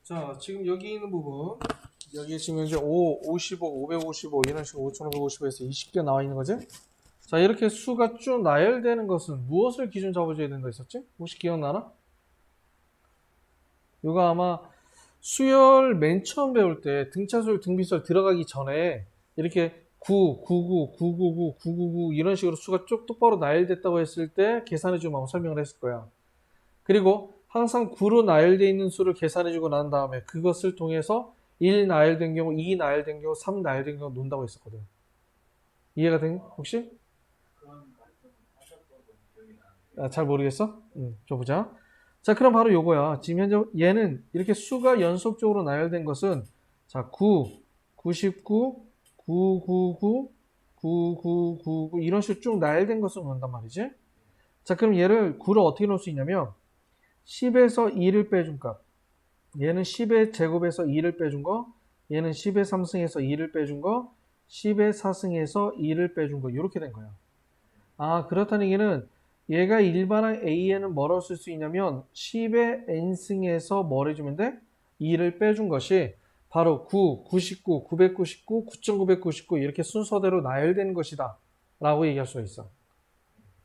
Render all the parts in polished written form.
자, 지금 여기 있는 부분, 여기 지금 이제 5, 55, 555 이런 식으로 5555에서 20개 나와 있는 거지? 자, 이렇게 수가 쭉 나열되는 것은 무엇을 기준 잡아줘야 된다 했었지? 혹시 기억나나? 이거 아마 수열 맨 처음 배울 때 등차수열, 등비수열 들어가기 전에 이렇게 9, 99, 999, 999 이런 식으로 수가 쭉 똑바로 나열됐다고 했을 때 계산해주면 아마 설명을 했을 거야. 그리고 항상 9로 나열되어 있는 수를 계산해주고 난 다음에 그것을 통해서 1 나열된 경우, 2 나열된 경우, 3 나열된 경우 논다고 했었거든. 이해가 된, 혹시? 아, 잘 모르겠어? 줘 보자. 자, 그럼 바로 요거야. 지금 현재 얘는 이렇게 수가 연속적으로 나열된 것은 자, 9, 99, 999, 9999 이런 식으로 쭉 나열된 것을 논단 말이지. 자, 그럼 얘를 9를 어떻게 놓을 수 있냐면 10에서 2를 빼준 값. 얘는 10의 제곱에서 2를 빼준 거, 얘는 10의 3승에서 2를 빼준 거, 10의 4승에서 2를 빼준 거, 이렇게 된 거야. 아, 그렇다는 얘기는 얘가 일반항 A에는 뭐라고 쓸 수 있냐면 10의 n승에서 뭘 해주면 돼? 2를 빼준 것이 바로 9, 99, 999, 9999 이렇게 순서대로 나열되는 것이다 라고 얘기할 수가 있어.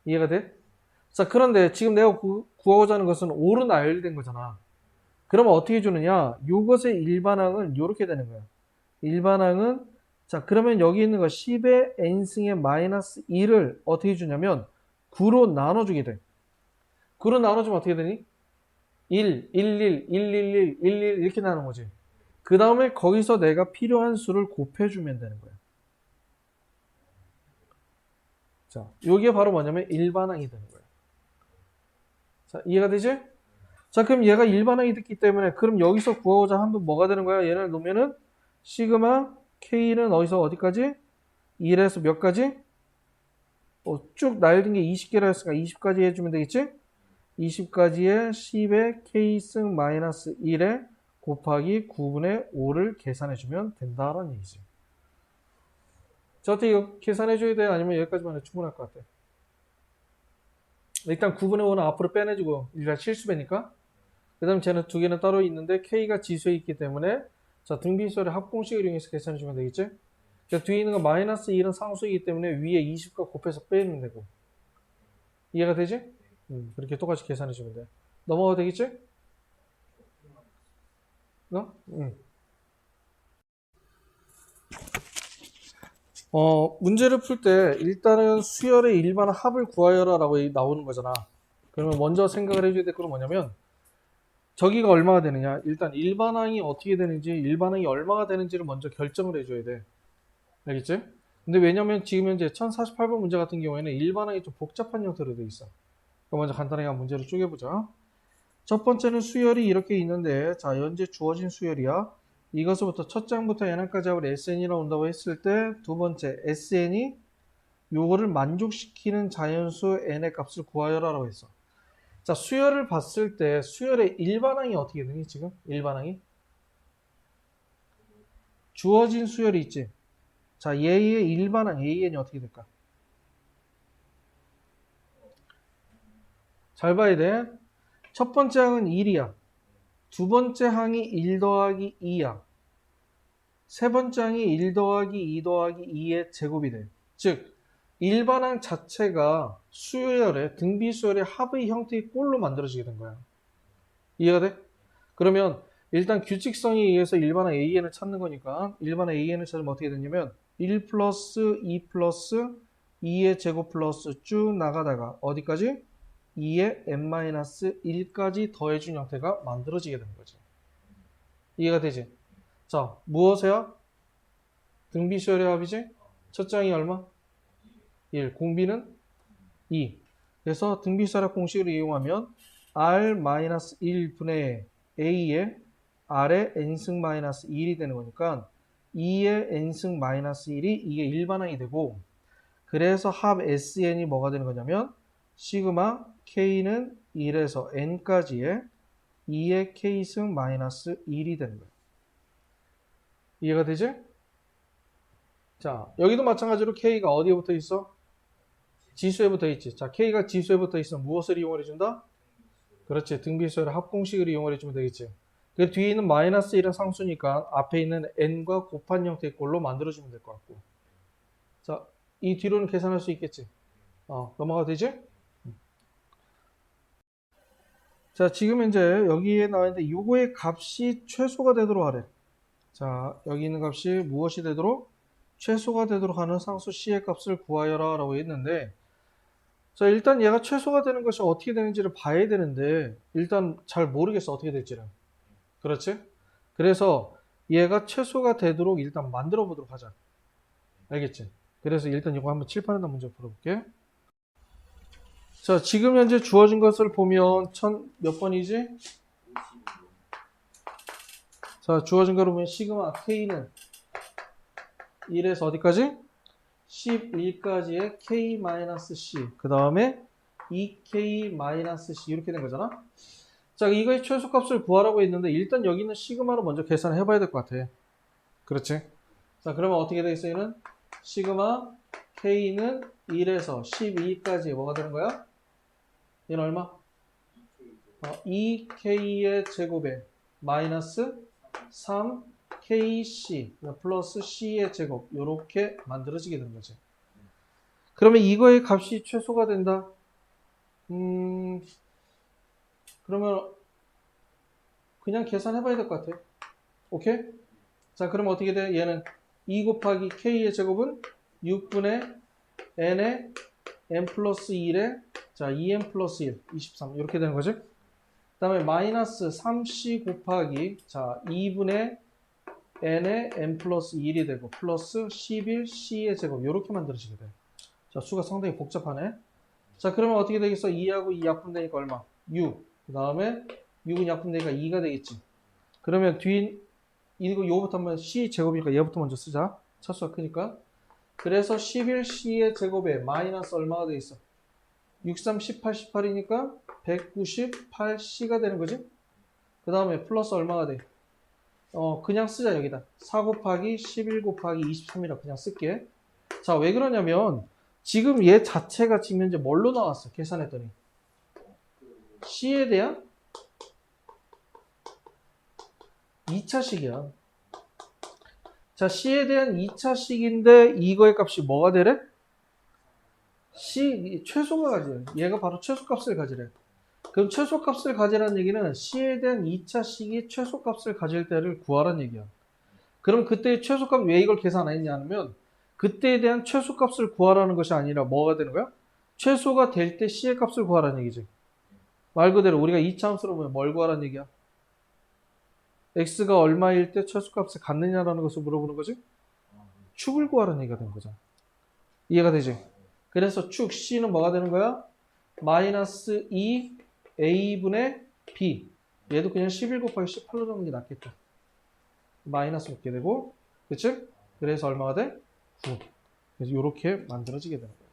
이해가 돼? 자, 그런데 지금 내가 구하고자 하는 것은 5로 나열된 거잖아. 그러면 어떻게 해주느냐? 요것의 일반항은 이렇게 되는 거야. 일반항은 자, 그러면 여기 있는 거 10의 n승의 마이너스 1을 어떻게 해주냐면 9로 나눠주게 돼. 9로 나눠주면 어떻게 되니? 1, 1, 1, 1, 1, 1, 1, 1 이렇게 나누는 거지. 그 다음에 거기서 내가 필요한 수를 곱해주면 되는 거야. 자, 요게 바로 뭐냐면 일반항이 되는 거야. 자, 이해가 되지? 자, 그럼 얘가 일반항이 됐기 때문에 그럼 여기서 구하고자 하면 뭐가 되는 거야? 얘를 놓으면은 시그마 K는 어디서 어디까지? 1에서 몇 가지? 쭉 나열된 게 20개라 했으니까 20까지 해주면 되겠지? 20까지의 10의 K승 마이너스 1에 곱하기 9분의 5를 계산해주면 된다라는 얘기지. 자, 어떻게 이거 계산해줘야 돼? 아니면 여기까지만 해도 충분할 것 같아? 일단 9분의 5는 앞으로 빼내주고 일단 실수배니까 그 다음 쟤는 두 개는 따로 있는데 K가 지수에 있기 때문에 자, 등비수열의 합공식을 이용해서 계산해주면 되겠지? 자, 뒤에 있는 거 마이너스 1은 상수이기 때문에 위에 20과 곱해서 빼면 되고 이해가 되지? 그렇게 똑같이 계산해주면 돼. 넘어가도 되겠지? 너? 문제를 풀 때 일단은 수열의 일반 합을 구하여라 라고 나오는 거잖아. 그러면 먼저 생각을 해줘야 될 건 뭐냐면 저기가 얼마가 되느냐. 일단 일반항이 어떻게 되는지 일반항이 얼마가 되는지를 먼저 결정을 해줘야 돼. 알겠지? 근데 왜냐면 지금 현재 1048번 문제 같은 경우에는 일반항이 좀 복잡한 형태로 되어 있어. 그럼 먼저 간단하게 한번 문제를 쪼개보자. 첫 번째는 수열이 이렇게 있는데 자, 현재 주어진 수열이야. 이것부터 첫 장부터 n까지 하고 SN이라고 온다고 했을 때 두 번째 SN이 요거를 만족시키는 자연수 n의 값을 구하여라라고 했어. 자, 수열을 봤을 때 수열의 일반항이 어떻게 되니 지금? 일반항이 주어진 수열이 있지. 자, 얘의 일반항 AN이 어떻게 될까? 잘 봐야 돼. 첫 번째 항은 1이야. 두 번째 항이 1 더하기 2야. 세 번째 항이 1 더하기 2 더하기 2의 제곱이 돼. 즉, 일반항 자체가 수열의 등비수열의 합의 형태의 꼴로 만들어지게 된 거야. 이해가 돼? 그러면 일단 규칙성에 의해서 일반항 AN을 찾는 거니까 일반항 AN을 찾으면 어떻게 되냐면 1 플러스 2 플러스 2의 제곱 플러스 쭉 나가다가 어디까지? 2의 n-1까지 더해준 형태가 만들어지게 되는 거지. 이해가 되지? 자, 무엇이야? 등비수열의 합이지? 첫 장이 얼마? 1. 공비는 2. 그래서 등비수열합 공식을 이용하면 r-1분의 a의 r의 n승 마이너스 1이 되는 거니까 2의 n승 마이너스 1이 이게 일반항이 되고 그래서 합 SN이 뭐가 되는 거냐면 시그마 K는 1에서 n까지의 2의 K승 마이너스 1이 되는 거예요. 이해가 되지? 자, 여기도 마찬가지로 K가 어디에 붙어 있어? 지수에 붙어 있지. 자, K가 지수에 붙어 있으면 무엇을 이용을 해준다? 그렇지. 등비수열의 합공식을 이용을 해주면 되겠지. 그 뒤에 있는 마이너스 1은 상수니까 앞에 있는 n과 곱한 형태의 꼴로 만들어주면 될 것 같고. 자, 이 뒤로는 계산할 수 있겠지. 넘어가도 되지? 자, 지금 이제 여기에 나와 있는데 요거의 값이 최소가 되도록 하래. 자, 여기 있는 값이 무엇이 되도록? 최소가 되도록 하는 상수 c의 값을 구하여라 라고 했는데, 자, 일단 얘가 최소가 되는 것이 어떻게 되는지를 봐야 되는데, 일단 잘 모르겠어, 어떻게 될지는. 그렇지? 그래서 얘가 최소가 되도록 일단 만들어 보도록 하자. 알겠지? 그래서 일단 이거 한번 칠판에다 문제 풀어볼게. 자, 지금 현재 주어진 것을 보면 몇 번이지? 자, 주어진 거를 보면 시그마 K는 1에서 어디까지? 11까지의 K-C 그 다음에 2K-C 이렇게 된 거잖아. 자, 이거의 최소값을 구하라고 했는데 일단 여기 있는 시그마로 먼저 계산을 해봐야 될 것 같아. 그렇지? 자, 그러면 어떻게 되겠어? 얘는 시그마 K는 1에서 12까지 뭐가 되는 거야? 얘는 얼마? 2K의 제곱에 마이너스 3KC 플러스 C의 제곱 이렇게 만들어지게 되는 거지. 그러면 이거의 값이 최소가 된다. 그러면 그냥 계산해봐야 될 것 같아. 오케이? 자, 그러면 어떻게 돼? 얘는 2 곱하기 K의 제곱은 6분의 N의 N 플러스 1에 자 2N 플러스 1, 23 이렇게 되는 거지. 그 다음에 마이너스 3C 곱하기 자 2분의 N의 N 플러스 1이 되고 플러스 11C의 제곱 이렇게 만들어지게 돼. 자, 수가 상당히 복잡하네. 자, 그러면 어떻게 되겠어? 2하고 2 약분되니까 얼마? 6. 그 다음에 6은 약분되니까 2가 되겠지. 그러면 이거 요거부터 한번 C 제곱이니까 얘부터 먼저 쓰자. 차수가 크니까. 그래서 11C의 제곱에 마이너스 얼마가 돼 있어? 6, 3, 18, 18이니까 198C가 되는 거지? 그 다음에 플러스 얼마가 돼? 그냥 쓰자, 여기다. 4 곱하기 11 곱하기 23이라 그냥 쓸게. 자, 왜 그러냐면, 지금 얘 자체가 지금 현재 뭘로 나왔어? 계산했더니. C에 대한 2차식이야. 자, C에 대한 2차식인데, 이거의 값이 뭐가 되래? C, 최소가 가지래. 얘가 바로 최소값을 가지래. 그럼 최소값을 가지라는 얘기는 C에 대한 2차식이 최소값을 가질 때를 구하라는 얘기야. 그럼 그때의 최소값 왜 이걸 계산 안 했냐 하면 그때에 대한 최소값을 구하라는 것이 아니라 뭐가 되는 거야? 최소가 될 때 C의 값을 구하라는 얘기지. 말 그대로 우리가 2차 함수로 보면 뭘 구하라는 얘기야? X가 얼마일 때 최소값을 갖느냐라는 것을 물어보는 거지? 축을 구하라는 얘기가 되는 거잖아. 이해가 되지? 그래서 축 C는 뭐가 되는 거야? 마이너스 2A분의 B. 얘도 그냥 11 곱하기 18로 적는 게 낫겠다. 마이너스 붙게 되고, 그치? 그래서 얼마가 돼? 9. 그래서 이렇게 만들어지게 되는 거예요.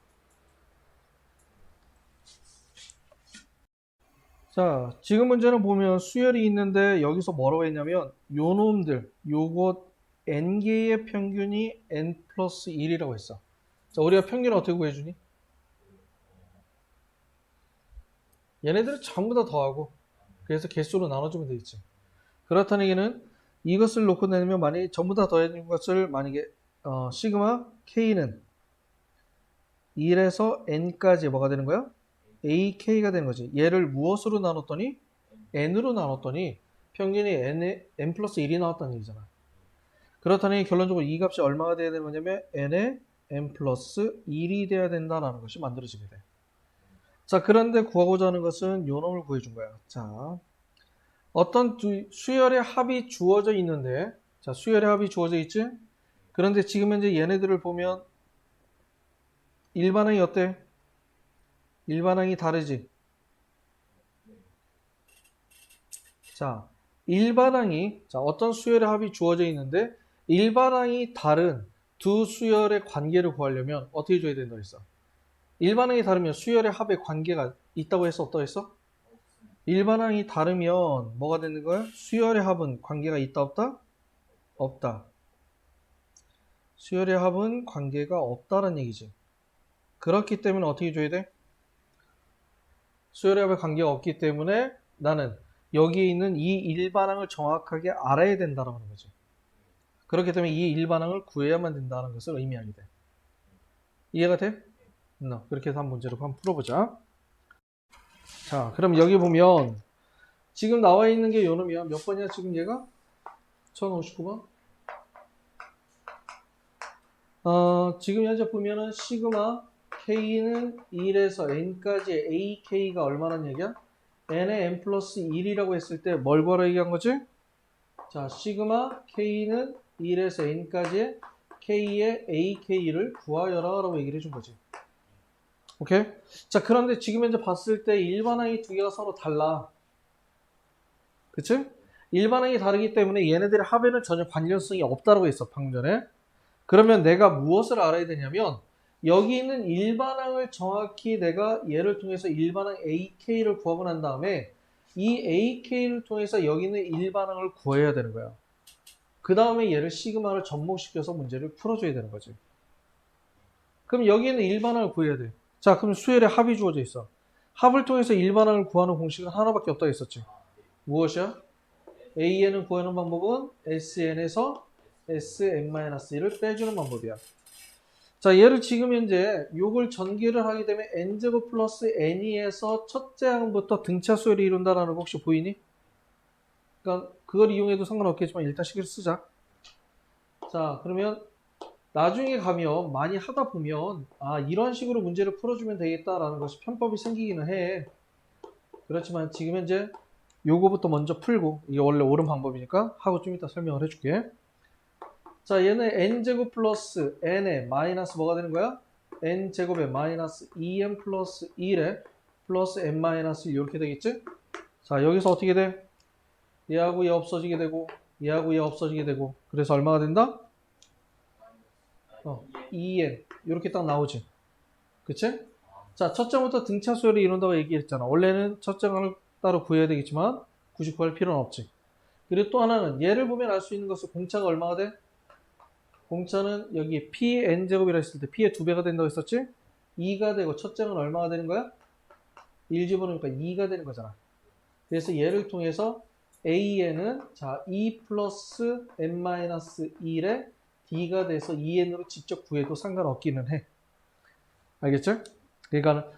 자, 지금 문제는 보면 수열이 있는데 여기서 뭐라고 했냐면 요 놈들, 요것 n개의 평균이 n 플러스 1이라고 했어. 자, 우리가 평균을 어떻게 구해주니? 얘네들은 전부 다 더하고 그래서 개수로 나눠주면 되겠지. 그렇다는 얘기는 이것을 놓고 내면 만약에 전부 다 더해진 것을 만약에 시그마 k는 1에서 n까지 뭐가 되는 거야? ak가 되는 거지. 얘를 무엇으로 나눴더니 n으로 나눴더니 평균이 n 플러스 1이 나왔다는 얘기잖아. 그렇다니 결론적으로 이 값이 얼마가 돼야 되는 거냐면 n의 n 플러스 1이 돼야 된다라는 것이 만들어지게 돼. 자, 그런데 구하고자 하는 것은 요 놈을 구해준 거야. 자, 어떤 수열의 합이 주어져 있는데, 자, 수열의 합이 주어져 있지? 그런데 지금 현재 얘네들을 보면 일반항이 어때? 일반항이 다르지? 자, 일반항이, 자, 어떤 수열의 합이 주어져 있는데, 일반항이 다른 두 수열의 관계를 구하려면 어떻게 줘야 된다 했어? 일반항이 다르면 수열의 합의 관계가 있다고 했어? 없다고 했어? 일반항이 다르면 뭐가 되는 거야? 수열의 합은 관계가 있다 없다? 없다. 수열의 합은 관계가 없다는 얘기지. 그렇기 때문에 어떻게 줘야 돼? 수열의 합의 관계가 없기 때문에 나는 여기에 있는 이 일반항을 정확하게 알아야 된다는 거지. 그렇기 때문에 이 일반항을 구해야만 된다는 것을 의미하게 돼. 이해가 돼? 그렇게 해서 한 문제를 한번 풀어보자. 자, 그럼 여기 보면 지금 나와 있는 게 요놈이야. 몇 번이야 지금 얘가? 1059번. 지금 현재 보면은 시그마 K는 1에서 N까지의 AK가 얼마란 얘기야? N의 N 플러스 1이라고 했을 때 뭘 구하라 얘기한 거지? 자, 시그마 K는 1에서 N까지의 K의 AK를 구하여라 라고 얘기를 해준 거지. 오케이? 자, 그런데 지금 현재 봤을 때 일반항이 두 개가 서로 달라. 그치? 일반항이 다르기 때문에 얘네들의 합에는 전혀 관련성이 없다고 했어, 방금 전에. 그러면 내가 무엇을 알아야 되냐면 여기 있는 일반항을 정확히 내가 얘를 통해서 일반항 AK를 구하고 난 다음에 이 AK를 통해서 여기 있는 일반항을 구해야 되는 거야. 그 다음에 얘를 시그마를 접목시켜서 문제를 풀어줘야 되는 거지. 그럼 여기 있는 일반항을 구해야 돼. 자, 그럼 수열의 합이 주어져 있어. 합을 통해서 일반항을 구하는 공식은 하나밖에 없다고 했었지. 무엇이야? AN을 구하는 방법은 SN에서 Sn-1을 빼주는 방법이야. 자, 얘를 지금 현재 요걸 전개를 하게 되면 n제곱 플러스 n이에서 첫째 항부터 등차 수열을 이룬다라는 거 혹시 보이니? 그러니까 그걸 이용해도 상관없겠지만 일단 식을 쓰자. 자, 그러면 나중에 가면 많이 하다 보면 이런 식으로 문제를 풀어주면 되겠다라는 것이 편법이 생기기는 해. 그렇지만 지금 현재 요거부터 먼저 풀고 이게 원래 옳은 방법이니까 하고 좀 이따 설명을 해줄게. 자, 얘는 n제곱 플러스 n에 마이너스 뭐가 되는 거야? n제곱에 마이너스 2n 플러스 1에 플러스 n 마이너스 이렇게 되겠지? 자, 여기서 어떻게 돼? 얘하고 얘 없어지게 되고 얘하고 얘 없어지게 되고 그래서 얼마가 된다? 2n 이렇게 딱 나오지. 그치? 자, 첫째 항부터 등차 수열을 이룬다고 얘기했잖아. 원래는 첫째 항을 따로 구해야 되겠지만 굳이 구할 필요는 없지. 그리고 또 하나는 얘를 보면 알 수 있는 것은 공차가 얼마가 돼? 공차는 여기 pn제곱이라 했을 때 p의 2배가 된다고 했었지? 2가 되고 첫째 항은 얼마가 되는 거야? 1 집어넣으니까 2가 되는 거잖아. 그래서 얘를 통해서 an은 자 2 플러스 n-1에 d가 돼서 2n으로 직접 구해도 상관없기는 해. 알겠죠? 그러니까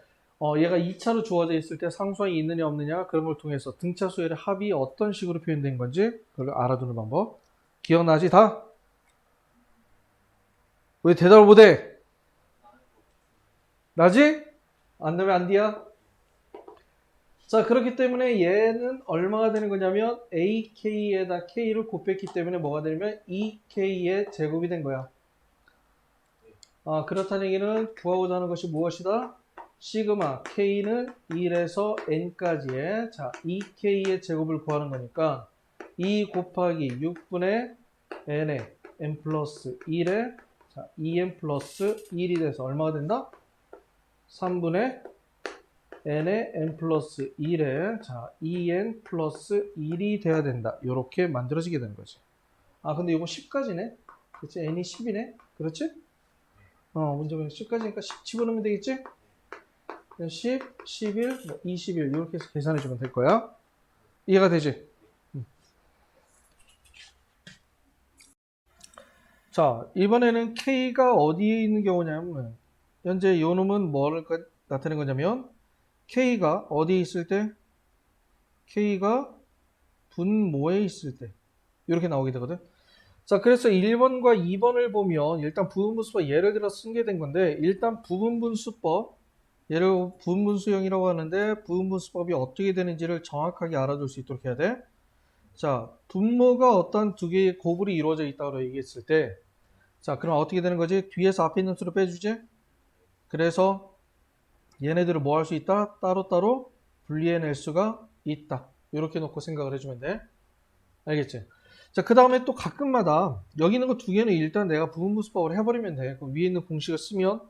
얘가 2차로 주어져 있을 때 상수항이 있느냐 없느냐 그런 걸 통해서 등차 수열의 합이 어떤 식으로 표현된 건지 그걸 알아두는 방법. 기억나지 다? 왜 대답을 못해? 나지? 안 되면 안 돼야? 자, 그렇기 때문에 얘는 얼마가 되는 거냐면 ak에다 k를 곱했기 때문에 뭐가 되냐면 2k의 제곱이 된 거야. 그렇다는 얘기는 구하고자 하는 것이 무엇이다? 시그마 k는 1에서 n까지의 자 2k의 제곱을 구하는 거니까 2 곱하기 6분의 n에 n 플러스 1에 자 2n 플러스 1이 돼서 얼마가 된다? 3분의 n에 n 플러스 1에 자 2n 플러스 1이 돼야 된다. 이렇게 만들어지게 되는 거지. 근데 이거 10까지네. 그치? n이 10이네. 그렇지? 문제 보면 10까지니까 10 집어넣으면 되겠지? 10, 11, 21 이렇게 해서 계산해 주면 될 거야. 이해가 되지? 자, 이번에는 K가 어디에 있는 경우냐면 현재 요 놈은 뭐를 나타내는 거냐면 K가 어디에 있을 때? K가 분모에 있을 때 이렇게 나오게 되거든. 자, 그래서 1번과 2번을 보면 일단 부분분수법 예를 들어 쓴 게 된 건데 일단 부분분수법 얘를 부분분수형이라고 하는데 부분분수법이 어떻게 되는지를 정확하게 알아둘 수 있도록 해야 돼. 자, 분모가 어떤 두 개의 곱으로 이루어져 있다고 얘기했을 때 자, 그럼 어떻게 되는 거지? 뒤에서 앞에 있는 수를 빼주지? 그래서 얘네들을 뭐 할 수 있다? 따로따로 분리해낼 수가 있다. 이렇게 놓고 생각을 해주면 돼. 알겠지? 자, 그 다음에 또 가끔마다 여기 있는 거 두 개는 일단 내가 부분분수법을 해버리면 돼. 그 위에 있는 공식을 쓰면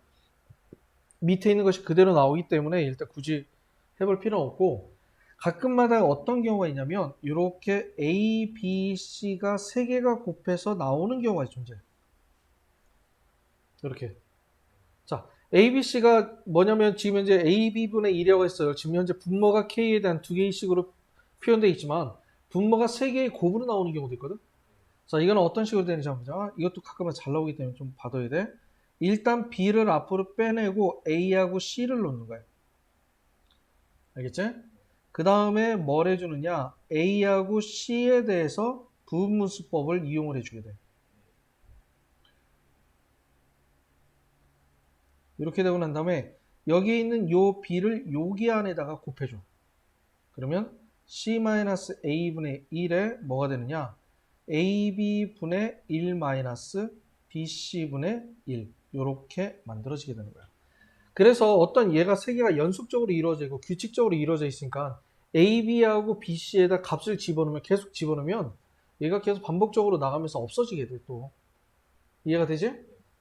밑에 있는 것이 그대로 나오기 때문에 일단 굳이 해볼 필요는 없고 가끔마다 어떤 경우가 있냐면 이렇게 A, B, C가 세 개가 곱해서 나오는 경우가 존재해요. 이렇게. 자, A, B, C가 뭐냐면 지금 현재 A, B분의 1이라고 했어요. 지금 현재 분모가 K에 대한 두 개의 식으로 표현되어 있지만 분모가 3개의 곱으로 나오는 경우도 있거든. 자, 이거는 어떤 식으로 되는지 한번 보자. 이것도 가끔은 잘 나오기 때문에 좀 봐둬야 돼. 일단 B를 앞으로 빼내고 A하고 C를 놓는 거야. 알겠지? 그 다음에 뭘 해주느냐? A하고 C에 대해서 부분분수법을 이용을 해주게 돼. 이렇게 되고 난 다음에 여기에 있는 요 B를 여기 안에다가 곱해줘. 그러면 C-A분의 1에 뭐가 되느냐? AB분의 1-BC분의 1 이렇게 만들어지게 되는 거야. 그래서 어떤 얘가 세 개가 연속적으로 이루어지고 규칙적으로 이루어져 있으니까 AB하고 BC에다 값을 집어넣으면 계속 집어넣으면 얘가 계속 반복적으로 나가면서 없어지게 돼 또. 이해가 되지?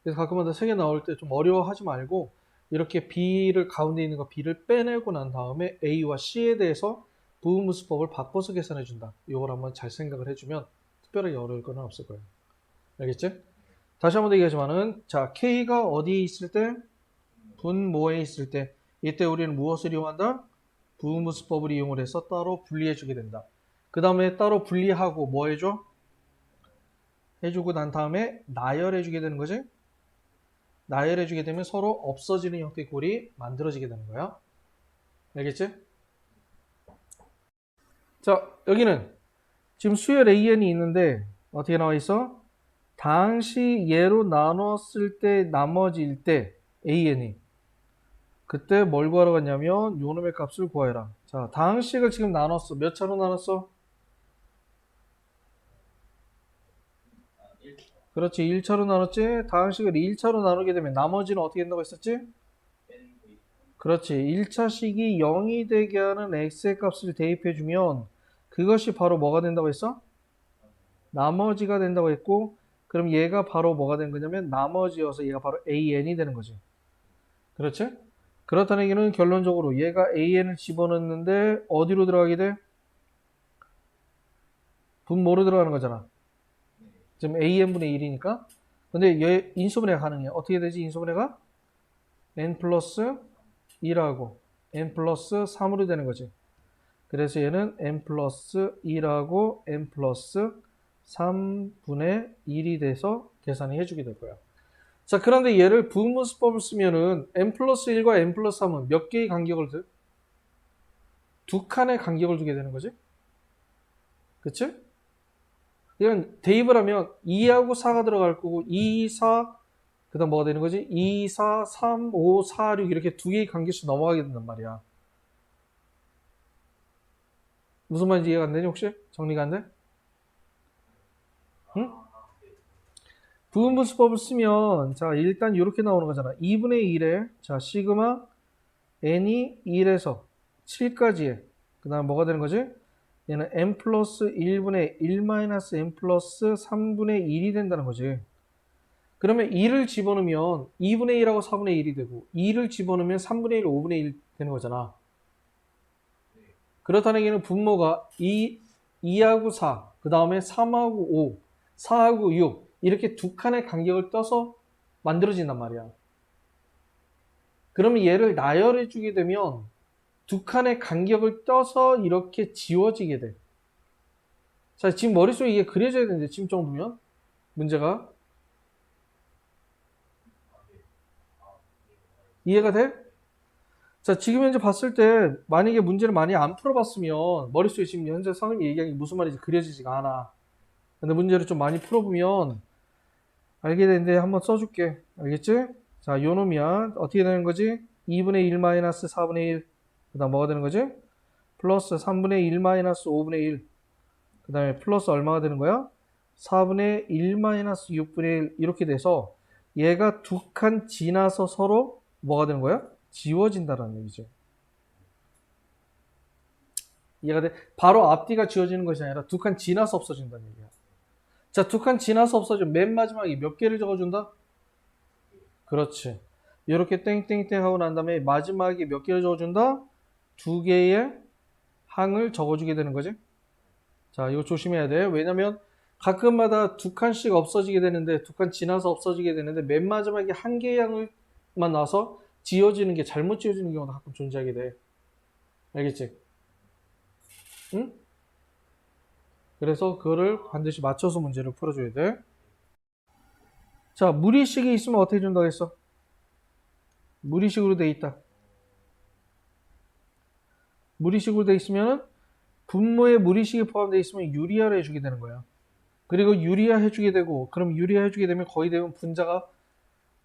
그래서 가끔마다 세 개 나올 때 좀 어려워하지 말고 이렇게 B를 가운데 있는 거 B를 빼내고 난 다음에 A와 C에 대해서 부분분수법을 바꿔서 계산해 준다. 이걸 한번 잘 생각을 해주면 특별하게 어려울 건 없을 거예요. 알겠지? 다시 한번 얘기하지만은 자 K가 어디에 있을 때? 분모에 있을 때 이때 우리는 무엇을 이용한다? 부분분수법을 이용을 해서 따로 분리해 주게 된다. 그 다음에 따로 분리하고 뭐 해줘? 해주고 난 다음에 나열해 주게 되는 거지? 나열해 주게 되면 서로 없어지는 형태의 꼴이 만들어지게 되는 거야. 알겠지? 자, 여기는 지금 수열 AN이 있는데 어떻게 나와 있어? 당시 얘로 나눴을 때 나머지일 때 AN이 그때 뭘 구하러 갔냐면 요놈의 값을 구해라. 자, 당식을 지금 나눴어. 몇 차로 나눴어? 그렇지. 1차로 나눴지? 당식을 1차로 나누게 되면 나머지는 어떻게 된다고 했었지? 그렇지. 1차식이 0이 되게 하는 x의 값을 대입해주면 그것이 바로 뭐가 된다고 했어? 나머지가 된다고 했고 그럼 얘가 바로 뭐가 된 거냐면 나머지여서 얘가 바로 an이 되는 거지. 그렇지? 그렇다는 얘기는 결론적으로 얘가 an을 집어넣는데 어디로 들어가게 돼? 분모로 들어가는 거잖아. 지금 an분의 1이니까. 근데 얘 인수분해가 가능해. 어떻게 되지 인수분해가? n 플러스 2하고 n 플러스 3으로 되는 거지. 그래서 얘는 n 플러스 1하고 n 플러스 3분의 1이 돼서 계산이 해주게 될 거야. 자, 그런데 얘를 부분분수법을 쓰면은 n 플러스 1과 n 플러스 3은 몇 개의 간격을 두? 두 칸의 간격을 두게 되는 거지. 그치? 이건 대입을 하면 2하고 4가 들어갈 거고 2, 4, 그 다음 뭐가 되는 거지? 2, 4, 3, 5, 4, 6 이렇게 두 개의 간격씩 넘어가게 된단 말이야. 무슨 말인지 이해가 안 되니 혹시? 정리가 안 돼? 응? 부분분수법을 쓰면 자 일단 이렇게 나오는 거잖아. 2분의 1에 자 시그마 n이 1에서 7까지의 그 다음 뭐가 되는 거지? 얘는 n 플러스 1분의 1 마이너스 n 플러스 3분의 1이 된다는 거지. 그러면 2를 집어넣으면 2분의 1하고 4분의 1이 되고 2를 집어넣으면 3분의 1, 5분의 1 되는 거잖아. 그렇다는 얘기는 분모가 2하고 4, 그 다음에 3하고 5, 4하고 6 이렇게 두 칸의 간격을 떠서 만들어진단 말이야. 그러면 얘를 나열해 주게 되면 두 칸의 간격을 떠서 이렇게 지워지게 돼. 자, 지금 머릿속에 이게 그려져야 되는데 지금 정도면 문제가 이해가 돼? 자, 지금 현재 봤을 때 만약에 문제를 많이 안 풀어봤으면 머릿속에 지금 현재 선생님이 얘기하는 게 무슨 말인지 그려지지가 않아. 근데 문제를 좀 많이 풀어보면 알게 되는데 한번 써줄게. 알겠지? 자, 요 놈이야. 어떻게 되는 거지? 2분의 1 마이너스 4분의 1. 그 다음 뭐가 되는 거지? 플러스 3분의 1 마이너스 5분의 1. 그 다음에 플러스 얼마가 되는 거야? 4분의 1 마이너스 6분의 1 이렇게 돼서 얘가 두 칸 지나서 서로 뭐가 되는 거야? 지워진다라는 얘기죠. 이해가 돼? 바로 앞뒤가 지워지는 것이 아니라 두 칸 지나서 없어진다는 얘기야. 자, 두 칸 지나서 없어지면 맨 마지막에 몇 개를 적어준다? 그렇지. 이렇게 땡땡땡 하고 난 다음에 마지막에 몇 개를 적어준다? 두 개의 항을 적어주게 되는 거지. 자, 이거 조심해야 돼. 왜냐면 가끔마다 두 칸씩 없어지게 되는데 두 칸 지나서 없어지게 되는데 맨 마지막에 한 개의 항을만 나와서 지워지는 게 잘못 지워지는 경우도 가끔 존재하게 돼. 알겠지? 응? 그래서 그거를 반드시 맞춰서 문제를 풀어줘야 돼. 자, 무리식이 있으면 어떻게 준다고 했어? 무리식으로 돼 있다. 무리식으로 돼 있으면 분모에 무리식이 포함되어 있으면 유리화를 해주게 되는 거야. 그리고 유리화 해주게 되고, 그럼 유리화 해주게 되면 거의 대부분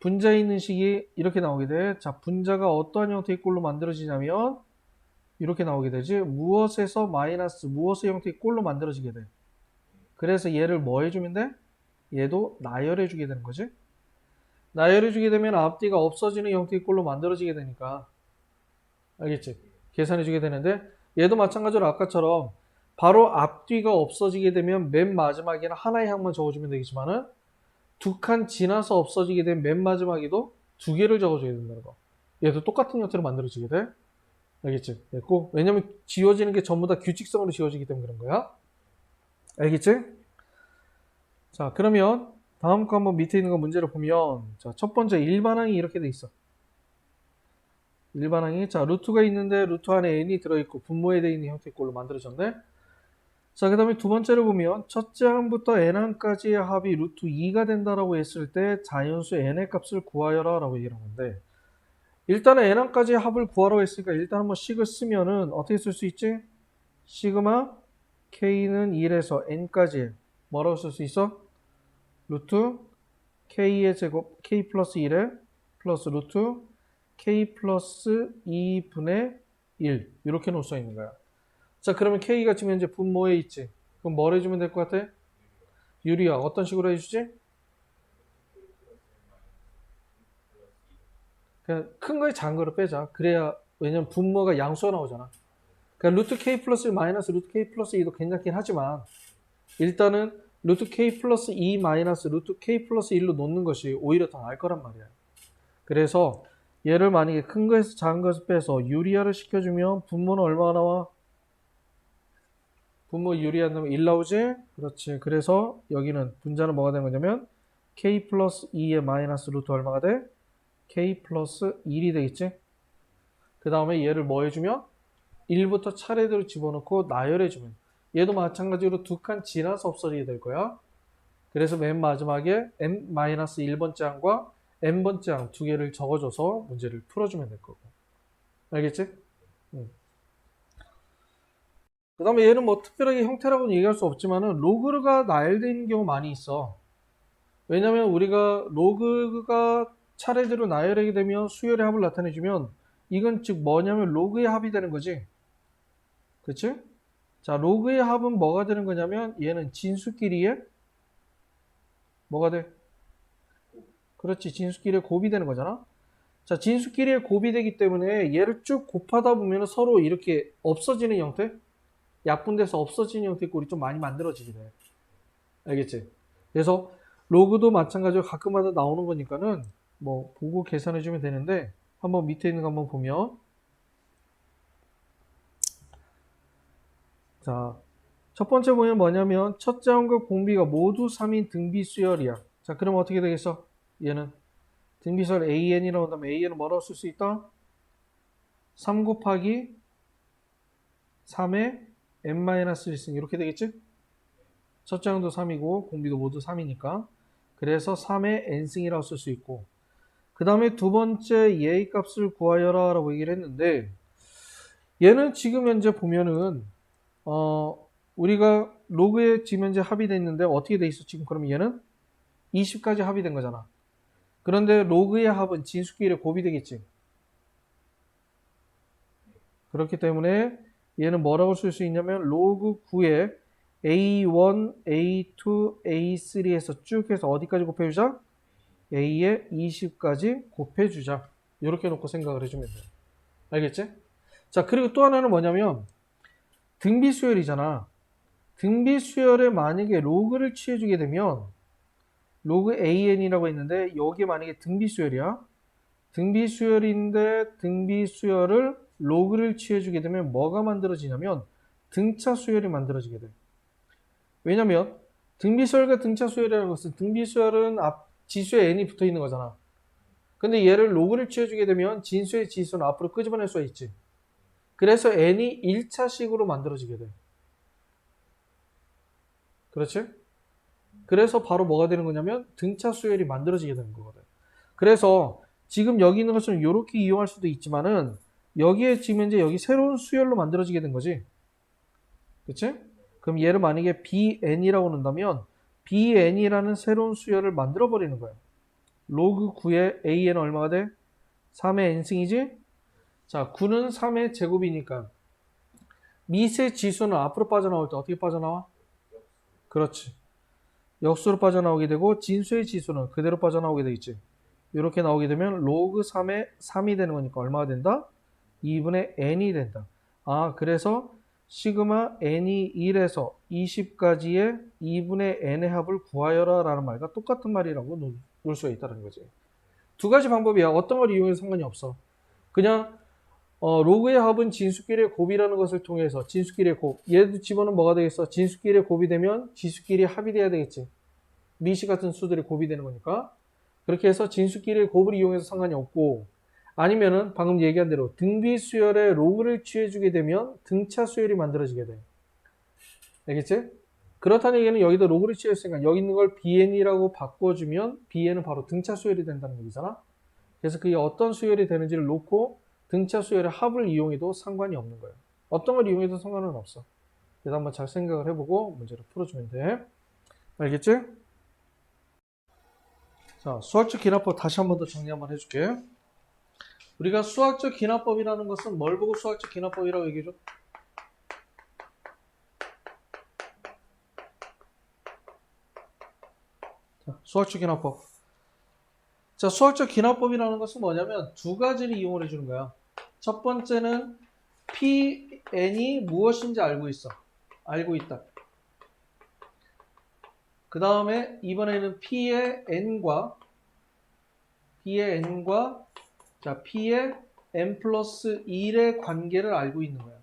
분자에 있는 식이 이렇게 나오게 돼. 자, 분자가 어떠한 형태의 꼴로 만들어지냐면 이렇게 나오게 되지. 무엇에서 마이너스 무엇의 형태의 꼴로 만들어지게 돼. 그래서 얘를 뭐 해주면 돼? 얘도 나열해주게 되는 거지. 나열해주게 되면 앞뒤가 없어지는 형태의 꼴로 만들어지게 되니까. 알겠지? 계산해주게 되는데 얘도 마찬가지로 아까처럼 바로 앞뒤가 없어지게 되면 맨 마지막에는 하나의 항만 적어주면 되겠지만은 두 칸 지나서 없어지게 되면 맨 마지막에도 두 개를 적어줘야 된다는 거. 얘도 똑같은 형태로 만들어지게 돼. 알겠지? 됐고, 왜냐면 지워지는 게 전부 다 규칙성으로 지워지기 때문에 그런 거야. 알겠지? 자, 그러면 다음 거 한번 밑에 있는 거 문제를 보면, 자, 첫 번째 일반항이 이렇게 돼 있어. 일반항이, 자, 루트가 있는데 루트 안에 n이 들어있고 분모에 되어 있는 형태의 꼴로 만들어졌네. 자, 그 다음에 두 번째를 보면 첫째 항부터 n항까지의 합이 루트 2가 된다라고 했을 때 자연수 n의 값을 구하여라 라고 얘기를 한 건데, 일단은 n항까지의 합을 구하라고 했으니까 일단 한번 식을 쓰면은 어떻게 쓸 수 있지? 시그마 k는 1에서 n까지 뭐라고 쓸 수 있어? 루트 k의 제곱 k 플러스 1에 플러스 루트 k 플러스 2분의 1 이렇게 놓을 수 있는 거야. 자, 그러면 k가 지금 현재 분모에 있지. 그럼 뭘 해주면 될 것 같아? 유리화 어떤 식으로 해주지? 그냥 큰 거에 작은 거를 빼자. 그래야, 왜냐면 분모가 양수가 나오잖아. 그러니까 루트 k 플러스 1 마이너스 루트 k 플러스 2도 괜찮긴 하지만 일단은 루트 k 플러스 2 마이너스 루트 k 플러스 1로 놓는 것이 오히려 더 나을 거란 말이야. 그래서 얘를 만약에 큰 거에서 작은 것을 빼서 유리화를 시켜주면 분모는 얼마가 나와? 분모 유리한다면 1 나오지? 그렇지. 그래서 여기는 분자는 뭐가 되는 거냐면 k 플러스 2의 마이너스 루트 얼마가 돼? k 플러스 1이 되겠지? 그 다음에 얘를 뭐 해주면? 1부터 차례대로 집어넣고 나열해주면 얘도 마찬가지로 두 칸 지나서 없어지게 될 거야. 그래서 맨 마지막에 n-1번째 항과 n번째 항 두 개를 적어줘서 문제를 풀어주면 될 거고. 알겠지? 그 다음에 얘는 뭐 특별하게 형태라고는 얘기할 수 없지만은 로그가 나열되어 있는 경우 많이 있어. 왜냐면 우리가 로그가 차례대로 나열하게 되면 수열의 합을 나타내주면 이건 즉 뭐냐면 로그의 합이 되는 거지. 그치? 자, 로그의 합은 뭐가 되는 거냐면 얘는 진수끼리의 뭐가 돼? 그렇지. 진수끼리의 곱이 되는 거잖아. 자, 진수끼리의 곱이 되기 때문에 얘를 쭉 곱하다 보면 서로 이렇게 없어지는 형태? 약분돼서 없어지는 형태의 꼴이 좀 많이 만들어지게 돼. 알겠지? 그래서 로그도 마찬가지로 가끔마다 나오는 거니까는 뭐 보고 계산해 주면 되는데 한번 밑에 있는 거 한번 보면 자, 첫 번째 보면 뭐냐면 첫째 항과 공비가 모두 3인 등비수열이야. 자, 그럼 어떻게 되겠어? 얘는 등비수열 AN이라고 한다면 AN은 뭐라고 쓸 수 있다? 3 곱하기 3의 n-1승 이렇게 되겠지? 첫째 항도 3이고 공비도 모두 3이니까 그래서 3의 n승이라고 쓸 수 있고 그 다음에 두 번째 얘의 값을 구하여라 라고 얘기를 했는데 얘는 지금 현재 보면은 우리가 로그에 지금 현재 합의되어 있는데 어떻게 돼 있어? 지금 그러면 얘는 20까지 합의된 거잖아. 그런데 로그의 합은 진수끼리 곱이 되겠지. 그렇기 때문에 얘는 뭐라고 쓸 수 있냐면 로그 9에 A1, A2, A3에서 쭉 해서 어디까지 곱해주자? A에 20까지 곱해주자. 이렇게 놓고 생각을 해주면 돼요. 알겠지? 자, 그리고 또 하나는 뭐냐면 등비수열이잖아. 등비수열에 만약에 로그를 취해주게 되면 로그 AN이라고 했는데 여기 만약에 등비수열이야. 등비수열인데 등비수열을 로그를 취해주게 되면 뭐가 만들어지냐면 등차수열이 만들어지게 돼. 왜냐면 등비수열과 등차수열이라는 것은 등비수열은 앞 지수에 n이 붙어 있는 거잖아. 근데 얘를 로그를 취해주게 되면 진수의 지수는 앞으로 끄집어낼 수가 있지. 그래서 n이 1차식으로 만들어지게 돼. 그렇지? 그래서 바로 뭐가 되는 거냐면 등차 수열이 만들어지게 되는 거거든. 그래서 지금 여기 있는 것처럼 이렇게 이용할 수도 있지만은 여기에 지금 이제 여기 새로운 수열로 만들어지게 된 거지. 그치? 그럼 얘를 만약에 bn이라고 놓는다면 bn이라는 새로운 수열을 만들어 버리는 거야. 로그 9의 an은 얼마가 돼? 3의 n승이지? 자, 9는 3의 제곱이니까 미세 지수는 앞으로 빠져나올 때 어떻게 빠져나와? 그렇지. 역수로 빠져나오게 되고 진수의 지수는 그대로 빠져나오게 되겠지. 이렇게 나오게 되면 로그 3의 3이 되는 거니까 얼마가 된다? 2분의 n이 된다. 아, 그래서 시그마 n이 1에서 20까지의 2분의 n의 합을 구하여라 라는 말과 똑같은 말이라고 놓을 수가 있다는 거지. 두 가지 방법이야. 어떤 걸 이용해도 상관이 없어. 그냥 로그의 합은 진수끼리의 곱이라는 것을 통해서 진수끼리의 곱, 얘도 집어넣으면 뭐가 되겠어? 진수끼리의 곱이 되면 지수끼리의 합이 돼야 되겠지. 미시 같은 수들이 곱이 되는 거니까. 그렇게 해서 진수끼리의 곱을 이용해서 상관이 없고, 아니면은 방금 얘기한 대로 등비 수열의 로그를 취해주게 되면 등차 수열이 만들어지게 돼. 알겠지? 그렇다는 얘기는 여기다 로그를 취했으니까 여기 있는 걸 bn이라고 바꿔주면 bn은 바로 등차 수열이 된다는 얘기잖아. 그래서 그게 어떤 수열이 되는지를 놓고 등차 수열의 합을 이용해도 상관이 없는 거예요. 어떤 걸 이용해도 상관은 없어. 그래서 한번 잘 생각을 해보고 문제를 풀어주면 돼. 알겠지? 자, 수학적 기납법 다시 한 번 더 정리 한번 해줄게. 우리가 수학적 기납법이라는 것은 뭘 보고 수학적 기납법이라고 얘기해줘? 자, 수학적 기납법. 자, 수학적 기납법이라는 것은 뭐냐면 두 가지를 이용을 해주는 거야. 첫 번째는 Pn이 무엇인지 알고 있어. 알고 있다. 그 다음에 이번에는 P의 N과 자, P의 N 플러스 1의 관계를 알고 있는 거야.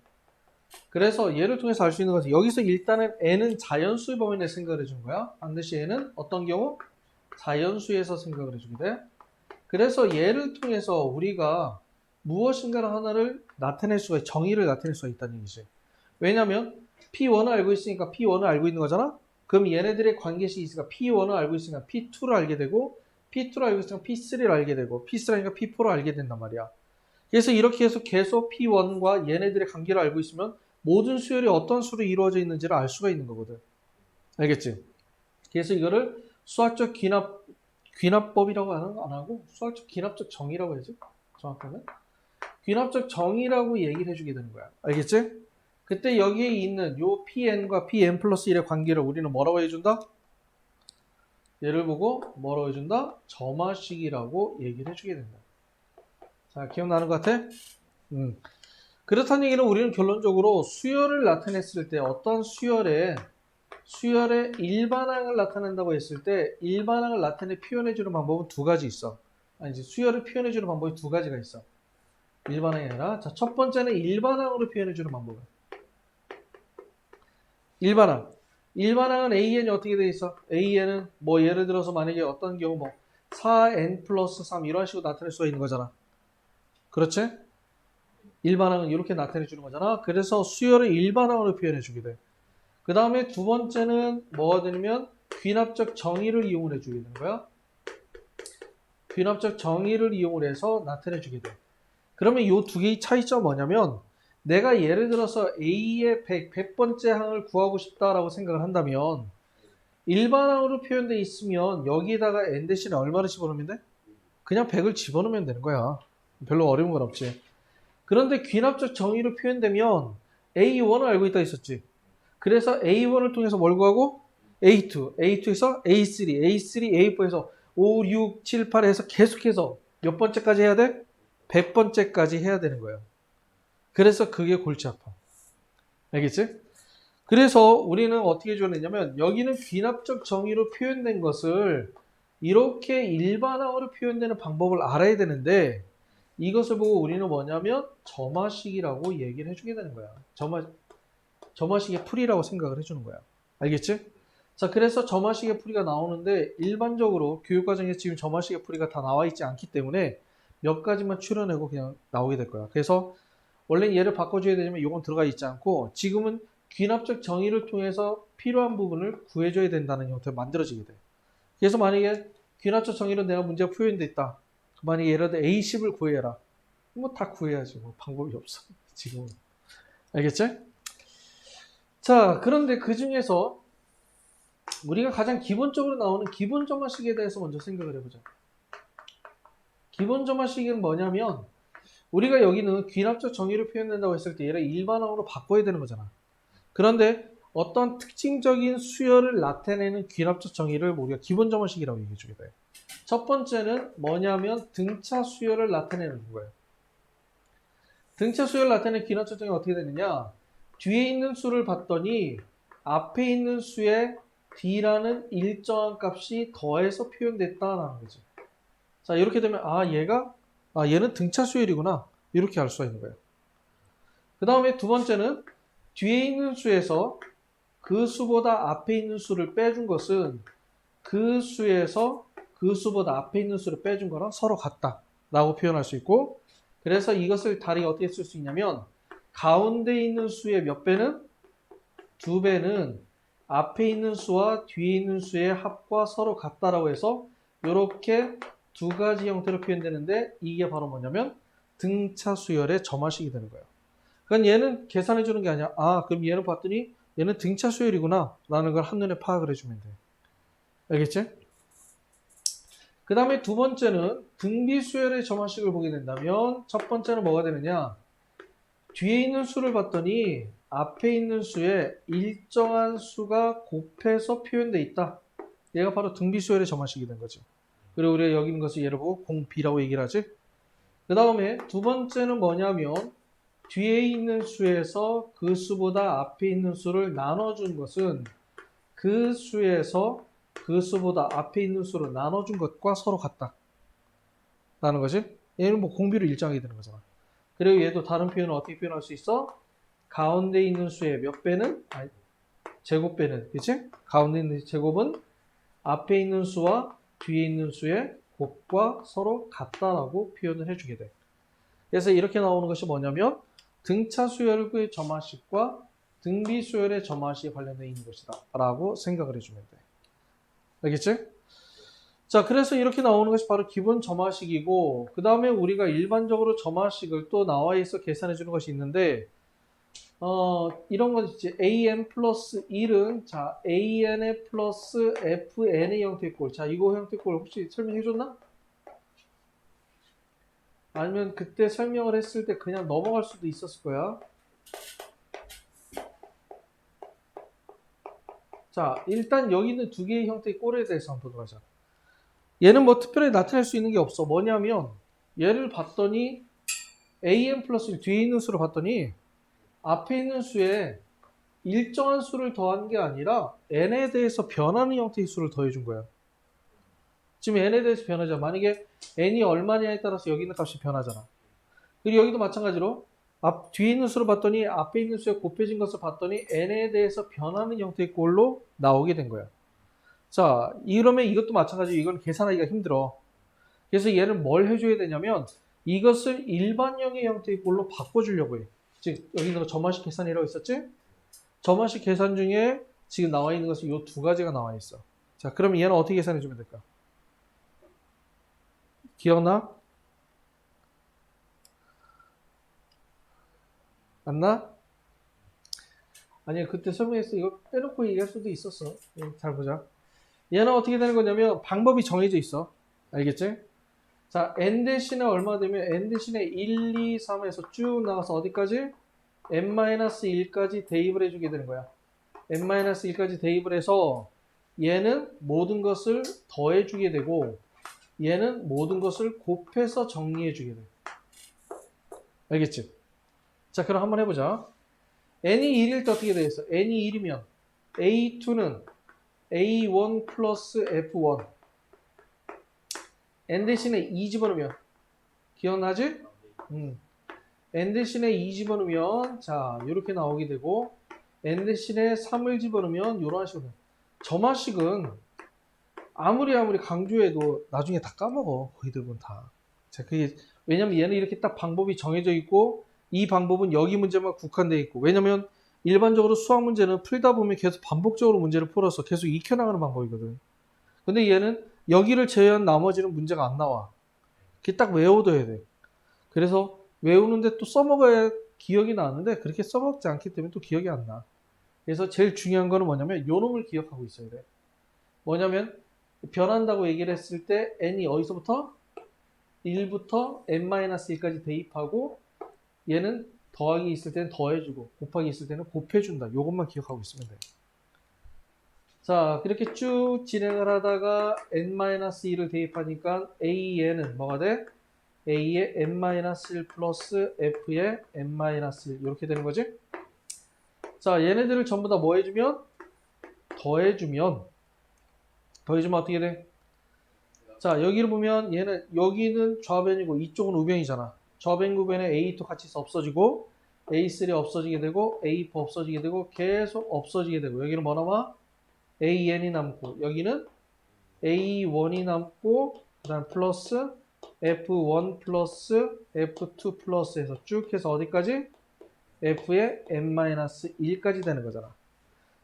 그래서 얘를 통해서 알 수 있는 것은 여기서 일단은 N은 자연수의 범위 내 생각을 해주는 거야. 반드시 N은 어떤 경우? 자연수에서 생각을 해주게 돼. 그래서 얘를 통해서 우리가 무엇인가를 하나를 나타낼 수가, 정의를 나타낼 수가 있다는 얘기지. 왜냐면 P1을 알고 있으니까 P1을 알고 있는 거잖아? 그럼 얘네들의 관계식이 있으니까 P1을 알고 있으니까 P2를 알게 되고 P2를 알고 있으니까 P3를 알게 되고 P3니까 P4를 알게 된단 말이야. 그래서 이렇게 해서 계속 P1과 얘네들의 관계를 알고 있으면 모든 수열이 어떤 수로 이루어져 있는지를 알 수가 있는 거거든. 알겠지? 그래서 이거를 수학적 귀납법이라고 안 하고 수학적 귀납적 정의라고 해야지. 정확하면 귀납적 정의라고 얘기를 해주게 되는 거야. 알겠지? 그때 여기에 있는 요 Pn과 Pn 플러스 1의 관계를 우리는 뭐라고 해준다? 얘를 보고 뭐라고 해준다? 점화식이라고 얘기를 해주게 된다. 자, 기억나는 것 같아? 그렇다는 얘기는 우리는 결론적으로 수열을 나타냈을 때 어떤 수열의 일반항을 나타낸다고 했을 때 일반항을 표현해주는 방법은 두 가지 있어. 아니지, 수열을 표현해주는 방법이 두 가지가 있어. 일반항이 아니라, 자, 첫 번째는 일반항으로 표현해주는 방법은. 일반항은 AN이 어떻게 돼 있어? AN은 뭐 예를 들어서 만약에 어떤 경우 뭐 4n 플러스 3 이런 식으로 나타낼 수가 있는 거잖아. 그렇지? 일반항은 이렇게 나타내 주는 거잖아. 그래서 수열을 일반항으로 표현해 주게 돼. 그 다음에 두 번째는 뭐가 되냐면 귀납적 정의를 이용을 해주게 되는 거야. 귀납적 정의를 이용을 해서 나타내 주게 돼. 그러면 이 두 개의 차이점은 뭐냐면 내가 예를 들어서 A의 100번째 항을 구하고 싶다라고 생각을 한다면 일반항으로 표현되어 있으면 여기에다가 n 대신에 얼마를 집어넣으면 돼? 그냥 100을 집어넣으면 되는 거야. 별로 어려운 건 없지. 그런데 귀납적 정의로 표현되면 A1을 알고 있다 했었지. 그래서 A1을 통해서 뭘 구하고 A2에서 A3, A4에서 5, 6, 7, 8에서 계속해서 몇 번째까지 해야 돼? 100번째까지 해야 되는 거예요. 그래서 그게 골치 아파. 알겠지? 그래서 우리는 어떻게 줘냈냐면 여기는 귀납적 정의로 표현된 것을 이렇게 일반항으로 표현되는 방법을 알아야 되는데 이것을 보고 우리는 뭐냐면 점화식이라고 얘기를 해주게 되는 거야. 점화식의 풀이라고 생각을 해주는 거야. 알겠지? 자, 그래서 점화식의 풀이가 나오는데 일반적으로 교육과정에 지금 점화식의 풀이가 다 나와 있지 않기 때문에 몇 가지만 추려내고 그냥 나오게 될 거야. 그래서 원래 얘를 바꿔줘야 되지만 이건 들어가 있지 않고 지금은 귀납적 정의를 통해서 필요한 부분을 구해줘야 된다는 형태로 만들어지게 돼. 그래서 만약에 귀납적 정의로 내가 문제가 표현되어 있다. 만약에 예를 들어 A10을 구해라. 뭐 다 구해야지. 뭐 방법이 없어. 지금. 알겠지? 자, 그런데 그 중에서 우리가 가장 기본적으로 나오는 기본 점화식에 대해서 먼저 생각을 해보자. 기본 점화식은 뭐냐면 우리가 여기는 귀납적 정의로 표현된다고 했을 때 얘를 일반항으로 바꿔야 되는 거잖아. 그런데 어떤 특징적인 수열을 나타내는 귀납적 정의를 우리가 기본 점화식이라고 얘기해 주게 돼. 첫 번째는 뭐냐면 등차 수열을 나타내는 거예요. 등차 수열을 나타내는 귀납적 정의가 어떻게 되느냐? 뒤에 있는 수를 봤더니 앞에 있는 수에 d라는 일정한 값이 더해서 표현됐다라는 거지. 자, 이렇게 되면 얘는 등차 수열이구나. 이렇게 알 수가 있는 거예요. 그 다음에 두 번째는 뒤에 있는 수에서 그 수보다 앞에 있는 수를 빼준 것은 그 수에서 그 수보다 앞에 있는 수를 빼준 거랑 서로 같다 라고 표현할 수 있고, 그래서 이것을 다르게 어떻게 쓸 수 있냐면 가운데 있는 수의 몇 배는? 2배는 앞에 있는 수와 뒤에 있는 수의 합과 서로 같다라고 해서 이렇게 두 가지 형태로 표현되는데 이게 바로 뭐냐면 등차 수열의 점화식이 되는 거예요. 그러니까 얘는 계산해 주는 게 아니야. 그럼 얘는 봤더니 얘는 등차 수열이구나 라는 걸 한눈에 파악을 해주면 돼. 알겠지? 그 다음에 두 번째는 등비 수열의 점화식을 보게 된다면 첫 번째는 뭐가 되느냐? 뒤에 있는 수를 봤더니 앞에 있는 수에 일정한 수가 곱해서 표현되어 있다. 얘가 바로 등비 수열의 점화식이 된 거죠. 그리고 우리가 여기 있는 것을 예를 보고 공비라고 얘기를 하지. 그 다음에 두 번째는 뭐냐면 뒤에 있는 수에서 그 수보다 앞에 있는 수를 나눠준 것은 그 수에서 그 수보다 앞에 있는 수를 나눠준 것과 서로 같다 라는 거지. 얘는 뭐 공비로 일정하게 되는 거잖아. 그리고 얘도 다른 표현은 어떻게 표현할 수 있어? 가운데 있는 수의 몇 배는? 제곱배는, 그치? 가운데 있는 제곱은 앞에 있는 수와 뒤에 있는 수의 곱과 서로 같다라고 표현을 해주게 돼. 그래서 이렇게 나오는 것이 뭐냐면 등차 수열의 점화식과 등비 수열의 점화식에 관련되어 있는 것이다 라고 생각을 해주면 돼. 알겠지? 자, 그래서 이렇게 나오는 것이 바로 기본 점화식이고, 그 다음에 우리가 일반적으로 점화식을 또 나와 있어 계산해 주는 것이 있는데, 이런 건 있지. an 플러스 1은, 자, an의 플러스 fn의 형태의 꼴. 자, 이거 형태의 꼴 혹시 설명해 줬나? 아니면 그때 설명을 했을 때 그냥 넘어갈 수도 있었을 거야. 자, 일단 여기 있는 두 개의 형태의 꼴에 대해서 한번 보도록 하자. 얘는 뭐 특별히 나타낼 수 있는 게 없어. 뭐냐면 얘를 봤더니 an 플러스 1 뒤에 있는 수를 봤더니 앞에 있는 수에 일정한 수를 더한 게 아니라 n에 대해서 변하는 형태의 수를 더해준 거야. 지금 n에 대해서 변하잖아. 만약에 n이 얼마냐에 따라서 여기 있는 값이 변하잖아. 그리고 여기도 마찬가지로 뒤에 있는 수를 봤더니 앞에 있는 수에 곱해진 것을 봤더니 n에 대해서 변하는 형태의 꼴로 나오게 된 거야. 자, 이러면 이것도 마찬가지로 이건 계산하기가 힘들어. 그래서 얘를 뭘 해줘야 되냐면 이것을 일반형의 형태의 꼴로 바꿔주려고 해. 즉 여기 있는 거 점화식 계산이라고 있었지? 점화식 계산 중에 지금 나와 있는 것이 이 두 가지가 나와 있어. 자, 그럼 얘는 어떻게 계산해 주면 될까? 기억나? 안 나? 아니, 그때 설명했어. 이거 빼놓고 얘기할 수도 있었어. 잘 보자. 얘는 어떻게 되는 거냐면 방법이 정해져 있어. 알겠지? 자, n 대신에 얼마 되면 n 대신에 1, 2, 3에서 쭉 나가서 어디까지? n-1까지 대입을 해주게 되는 거야. n-1까지 대입을 해서 얘는 모든 것을 더해주게 되고 얘는 모든 것을 곱해서 정리해주게 돼. 알겠지? 자, 그럼 한번 해보자. n이 1일 때 어떻게 되겠어? n이 1이면 a2는 a1 플러스 f1 n 대신에 2 집어넣으면 기억나지? n 대신에 2 집어넣으면 자 이렇게 나오게 되고 n 대신에 3을 집어넣으면 이런 식으로. 점화식은 아무리 강조해도 나중에 다 까먹어. 거의 대부분 다. 자, 그게 왜냐면 얘는 이렇게 딱 방법이 정해져 있고 이 방법은 여기 문제만 국한되어 있고, 왜냐면 일반적으로 수학 문제는 풀다 보면 계속 반복적으로 문제를 풀어서 계속 익혀나가는 방법이거든. 근데 얘는 여기를 제외한 나머지는 문제가 안 나와. 그게 딱 외워둬야 돼. 그래서 외우는데 또 써먹어야 기억이 나는데 그렇게 써먹지 않기 때문에 또 기억이 안 나. 그래서 제일 중요한 거는 뭐냐면 요 놈을 기억하고 있어야 돼. 뭐냐면 변한다고 얘기를 했을 때 n이 어디서부터? 1부터 n-1까지 대입하고 얘는 더하기 있을 때는 더해주고 곱하기 있을 때는 곱해준다. 요것만 기억하고 있으면 돼. 자, 그렇게 쭉 진행을 하다가 n-1을 대입하니까 a에는 뭐가 돼? a의 n-1 플러스 f의 n-1 이렇게 되는 거지? 자, 얘네들을 전부 다 뭐 해주면? 더해주면 어떻게 돼? 자, 여기를 보면 얘는 여기는 좌변이고 이쪽은 우변이잖아. 좌변 구변에 A2 같이 없어지고 A3 없어지게 되고 A4 없어지게 되고 계속 없어지게 되고 여기는 뭐 남아? AN이 남고 여기는 A1이 남고 그다음 플러스 F1 플러스 F2 플러스 해서 쭉 해서 어디까지? F의 n-1까지 되는 거잖아.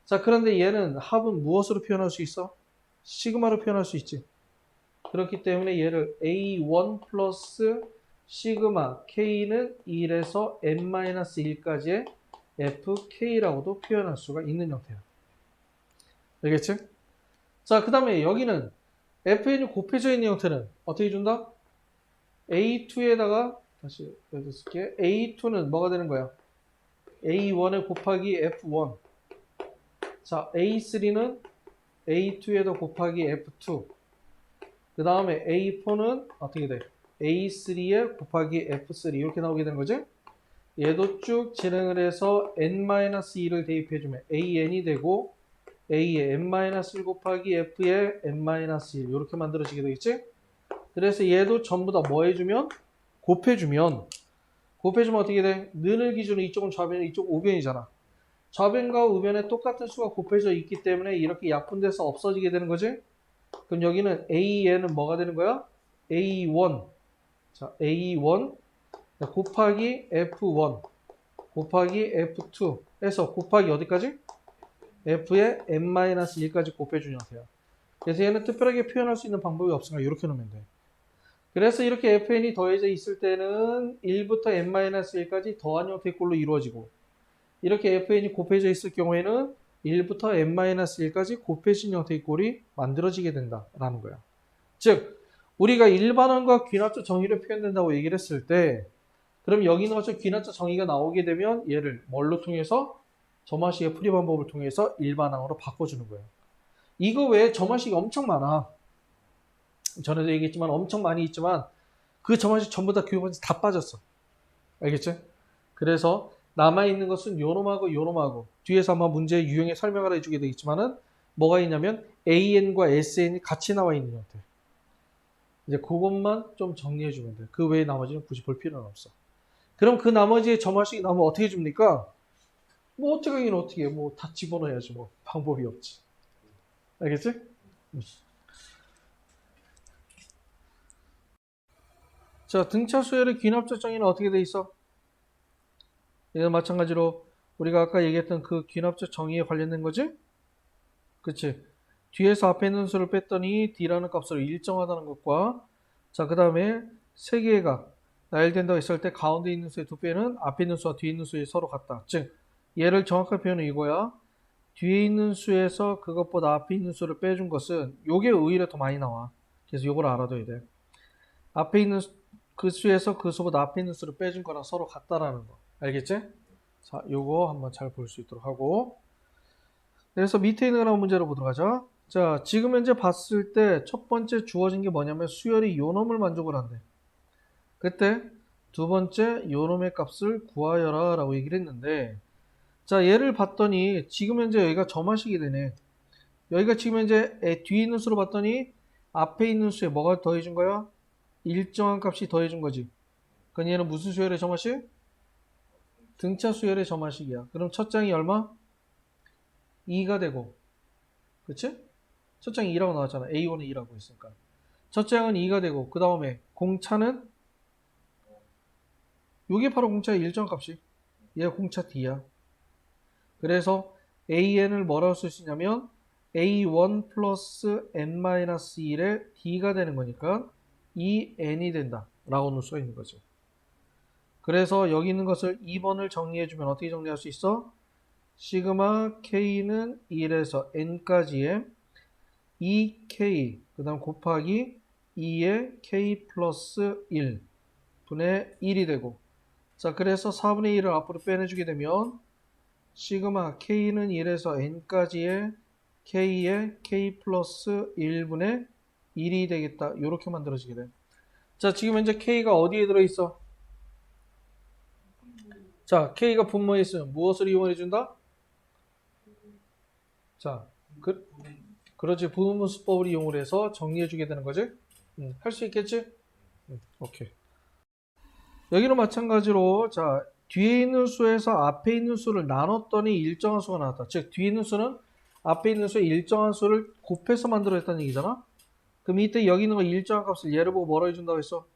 자, 그런데 얘는 합은 무엇으로 표현할 수 있어? 시그마로 표현할 수 있지. 그렇기 때문에 얘를 A1 플러스 시그마 K는 1에서 n-1까지의 FK라고도 표현할 수가 있는 형태야. 알겠지? 자, 그 다음에 여기는 FN이 곱해져 있는 형태는 어떻게 준다? A2에다가 다시 여기 쓸게. A2는 뭐가 되는 거야? A1에 곱하기 F1. 자, A3는 A2에다 곱하기 F2. 그 다음에 A4는 어떻게 돼? A3에 곱하기 F3 이렇게 나오게 되는 거지? 얘도 쭉 진행을 해서 n-2를 대입해주면 an이 되고 a의 n-1 곱하기 f의 n-1 이렇게 만들어지게 되겠지? 그래서 얘도 전부 다 뭐 해주면? 곱해주면 어떻게 돼? 는을 기준으로 이쪽은 좌변이 이쪽 우변이잖아. 좌변과 우변에 똑같은 수가 곱해져 있기 때문에 이렇게 약분돼서 없어지게 되는 거지? 그럼 여기는 AN은 뭐가 되는 거야? A1. 자, A1 곱하기 F1 곱하기 F2 해서 곱하기 어디까지? F의 n-1까지 곱해준 형태야. 그래서 얘는 특별하게 표현할 수 있는 방법이 없으니까 이렇게 놓으면 돼. 그래서 이렇게 fn이 더해져 있을 때는 1부터 n-1까지 더한 형태의 꼴로 이루어지고 이렇게 fn이 곱해져 있을 경우에는 1부터 n-1까지 곱해진 형태의 꼴이 만들어지게 된다라는 거야. 즉 우리가 일반항과 귀납적 정의로 표현된다고 얘기를 했을 때 그럼 여기 있는 것처럼 귀납적 정의가 나오게 되면 얘를 뭘로 통해서 점화식의 풀이 방법을 통해서 일반항으로 바꿔주는 거예요. 이거 외에 점화식이 엄청 많아. 전에도 얘기했지만 엄청 많이 있지만 그 점화식 전부 다 교육원에서 다 빠졌어. 알겠지? 그래서 남아있는 것은 요놈하고 요놈하고 뒤에서 아마 문제 유형에 설명을 해주게 되겠지만은 뭐가 있냐면 AN과 SN이 같이 나와 있는 형태. 이제 그것만 좀 정리해주면 돼. 그 외에 나머지는 굳이 볼 필요는 없어. 그럼 그 나머지의 점화식이 나오면 어떻게 줍니까? 뭐 어떻게 하긴 어떻게 해. 뭐 다 집어넣어야지 뭐 방법이 없지. 알겠지? 자, 등차 수열의 귀납적 정의는 어떻게 돼 있어? 얘는 마찬가지로 우리가 아까 얘기했던 그 귀납적 정의에 관련된 거지? 그치? 뒤에서 앞에 있는 수를 뺐더니 D라는 값으로 일정하다는 것과 자, 그 다음에 세 개가 나열된다고 했을 때 가운데 있는 수의 두 배는 앞에 있는 수와 뒤에 있는 수의 서로 같다. 즉, 얘를 정확하게 표현은 이거야. 뒤에 있는 수에서 그것보다 앞에 있는 수를 빼준 것은 요게 오히려 더 많이 나와. 그래서 요걸 알아둬야 돼. 앞에 있는 그 수에서 그 수보다 앞에 있는 수를 빼준 거랑 서로 같다라는 거. 알겠지? 자, 요거 한번 잘 볼 수 있도록 하고. 그래서 밑에 있는 거랑 문제로 보도록 하죠. 자, 지금 현재 봤을 때 첫 번째 주어진 게 뭐냐면 수열이 요 놈을 만족을 한대. 그때 두 번째 요 놈의 값을 구하여라 라고 얘기를 했는데 자, 얘를 봤더니 지금 현재 여기가 점화식이 되네. 여기가 지금 현재 뒤에 있는 수로 봤더니 앞에 있는 수에 뭐가 더해준 거야? 일정한 값이 더해준 거지. 그럼 얘는 무슨 수열의 점화식? 등차 수열의 점화식이야. 그럼 첫 장이 얼마? 2가 되고. 그치? 첫 장이 2라고 나왔잖아. A1은 2라고 했으니까. 첫 장은 2가 되고 그 다음에 공차는 요게 바로 공차의 일정한 값이. 얘가 공차 D야. 그래서 an을 뭐라고 쓸 수 있냐면 a1 플러스 n-1의 d가 되는 거니까 이 n이 된다 라고는 써 있는 거죠. 그래서 여기 있는 것을 2번을 정리해주면 어떻게 정리할 수 있어? 시그마 k는 1에서 n까지의 2k 그 다음 곱하기 2의 k 플러스 1 분의 1이 되고, 자 그래서 4분의 1을 앞으로 빼내주게 되면 시그마 k는 1에서 n까지의 k의 k 플러스 1분의 1이 되겠다. 이렇게 만들어지게 돼. 자 지금 현재 k가 어디에 들어있어? 자 k가 분모에 있으면 무엇을 이용해 준다? 자 그렇지, 부분수법을 이용을 해서 정리해 주게 되는 거지. 할 수 있겠지? 오케이. 여기는 마찬가지로 자 뒤에 있는 수에서 앞에 있는 수를 나눴더니 일정한 수가 나왔다. 즉 뒤에 있는 수는 앞에 있는 수의 일정한 수를 곱해서 만들어냈다는 얘기잖아. 그럼 이때 여기 있는 거 일정한 값을 얘를 보고 뭐라 해준다고 했어?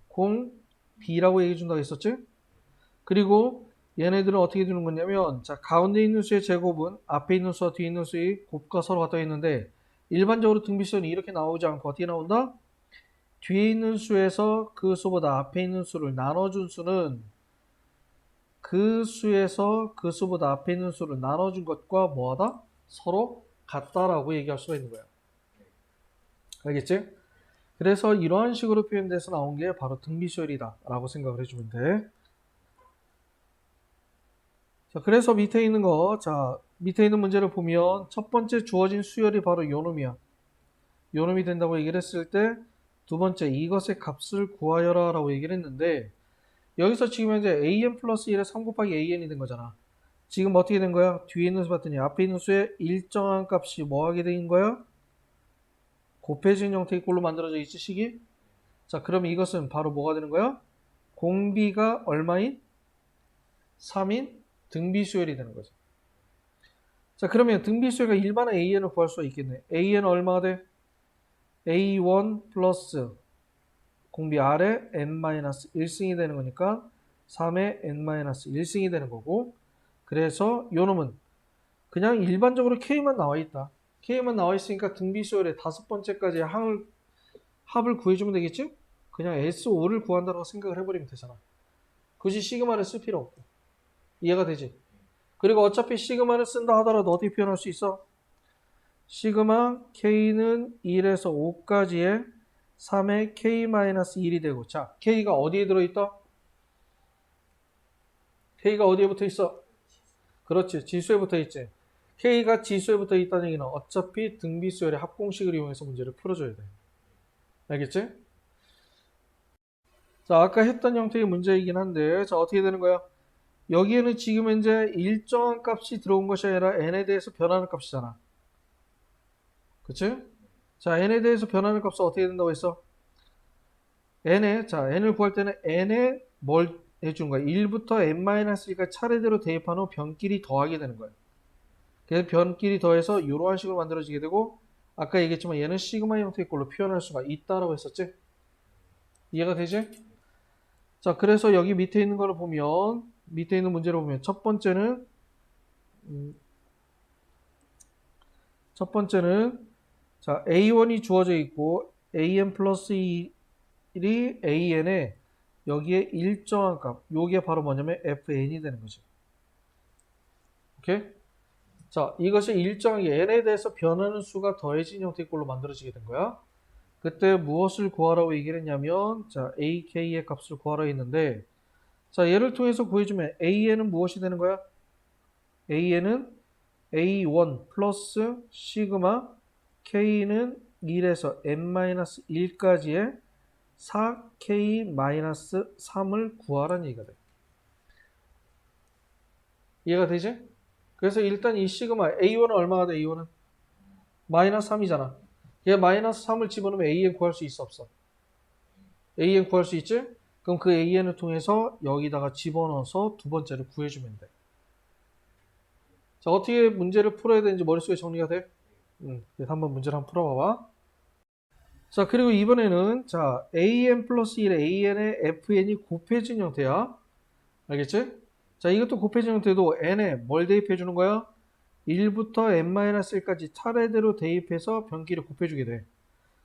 공 b라고 얘기해 준다고 했었지. 그리고 얘네들은 어떻게 주는 거냐면, 자 가운데 있는 수의 제곱은 앞에 있는 수와 뒤에 있는 수의 곱과 서로 같다고 했는데, 일반적으로 등비수는 이렇게 나오지 않고 어떻게 나온다? 뒤에 있는 수에서 그 수보다 앞에 있는 수를 나눠준 수는 그 수에서 그 수보다 앞에 있는 수를 나눠준 것과 뭐하다? 서로 같다라고 얘기할 수가 있는 거야. 알겠지? 그래서 이러한 식으로 표현돼서 나온 게 바로 등비수열이다 라고 생각을 해주면 돼. 자, 그래서 밑에 있는 거, 자 밑에 있는 문제를 보면 첫 번째 주어진 수열이 바로 요놈이야. 요놈이 된다고 얘기를 했을 때 두 번째 이것의 값을 구하여라 라고 얘기를 했는데, 여기서 지금 현재 an 플러스 1에 3 곱하기 an이 된 거잖아. 지금 어떻게 된 거야? 뒤에 있는 수 봤더니 앞에 있는 수의 일정한 값이 뭐 하게 된 거야? 곱해진 형태의 꼴로 만들어져 있지, 식이? 자, 그럼 이것은 바로 뭐가 되는 거야? 공비가 얼마인? 3인 등비수열이 되는 거죠. 자, 그러면 등비수열과 일반의 an을 구할 수가 있겠네. an은 얼마가 돼? a1 플러스 공비 r의 n-1승이 되는 거니까 3의 n-1승이 되는 거고, 그래서 요놈은 그냥 일반적으로 k만 나와 있다. k만 나와 있으니까 등비수열의 다섯 번째까지 합을 구해주면 되겠지? 그냥 S5를 구한다고 생각을 해버리면 되잖아. 굳이 시그마를 쓸 필요 없고. 이해가 되지? 그리고 어차피 시그마를 쓴다 하더라도 어떻게 표현할 수 있어? 시그마 k는 1에서 5까지의 3의 k-1이 되고, 자 k가 어디에 들어있다? k가 어디에 붙어 있어? 그렇지, 지수에 붙어 있지. k가 지수에 붙어 있다는 얘기는 어차피 등비수열의 합공식을 이용해서 문제를 풀어줘야 돼. 알겠지? 자 아까 했던 형태의 문제이긴 한데, 자 어떻게 되는 거야? 여기에는 지금 현재 일정한 값이 들어온 것이 아니라 n에 대해서 변하는 값이잖아. 그치? 자 n에 대해서 변하는 값은 어떻게 된다고 했어? n을 구할 때는 n에 뭘 해주는 거야? 1부터 n-1까지 차례대로 대입한 후 변끼리 더하게 되는 거야. 그래서 변끼리 더해서 이러한 식으로 만들어지게 되고, 아까 얘기했지만 얘는 시그마 형태의 꼴로 표현할 수가 있다라고 했었지? 이해가 되지? 자 그래서 여기 밑에 있는 거를 보면, 밑에 있는 문제를 보면 첫 번째는 자 a1이 주어져 있고 an 플러스 1이 an에 여기에 일정한 값, 요게 바로 뭐냐면 fn이 되는 거죠. 오케이? 자 이것이 일정하게 n에 대해서 변하는 수가 더해진 형태의 꼴로 만들어지게 된 거야. 그때 무엇을 구하라고 얘기를 했냐면, 자 ak의 값을 구하라 했는데, 자 얘를 통해서 구해주면 an은 무엇이 되는 거야? an은 a1 플러스 시그마 k는 1에서 n-1까지의 4k-3을 구하라는 얘기가 돼. 이해가 되지? 그래서 일단 이 시그마 a1은 얼마가 돼? a1은 마이너스 3이잖아. 얘 마이너스 3을 집어넣으면 an 구할 수 있어, 없어? an 구할 수 있지? 그럼 그 an을 통해서 여기다가 집어넣어서 두 번째를 구해주면 돼. 자 어떻게 문제를 풀어야 되는지 머릿속에 정리가 돼? 그래서 한번 문제를 한번 풀어봐봐. 자 그리고 이번에는 자 an 플러스 1에 an의 fn이 곱해진 형태야. 알겠지? 자, 이것도 곱해진 형태도 n에 뭘 대입해 주는 거야? 1부터 n-1까지 차례대로 대입해서 변기를 곱해주게 돼.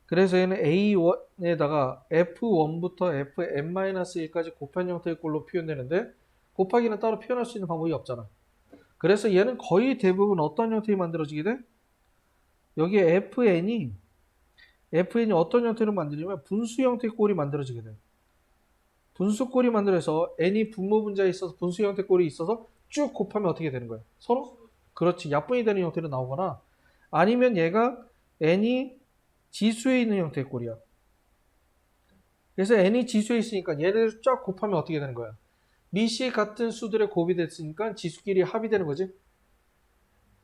그래서 얘는 A1에다가 F1부터 Fn-1까지 곱한 형태의 꼴로 표현되는데 곱하기는 따로 표현할 수 있는 방법이 없잖아. 그래서 얘는 거의 대부분 어떤 형태로 만들어지게 돼? 여기에 FN이 어떤 형태로 만들냐면 분수 형태의 꼴이 만들어지게 돼. 분수 꼴이 만들어서 n이 분모 분자에 있어서 분수 형태 꼴이 있어서 쭉 곱하면 어떻게 되는 거야? 서로? 그렇지. 약분이 되는 형태로 나오거나 아니면 얘가 n이 지수에 있는 형태의 꼴이야. 그래서 n이 지수에 있으니까 얘를 쫙 곱하면 어떻게 되는 거야? 미시 같은 수들의 곱이 됐으니까 지수끼리 합이 되는 거지.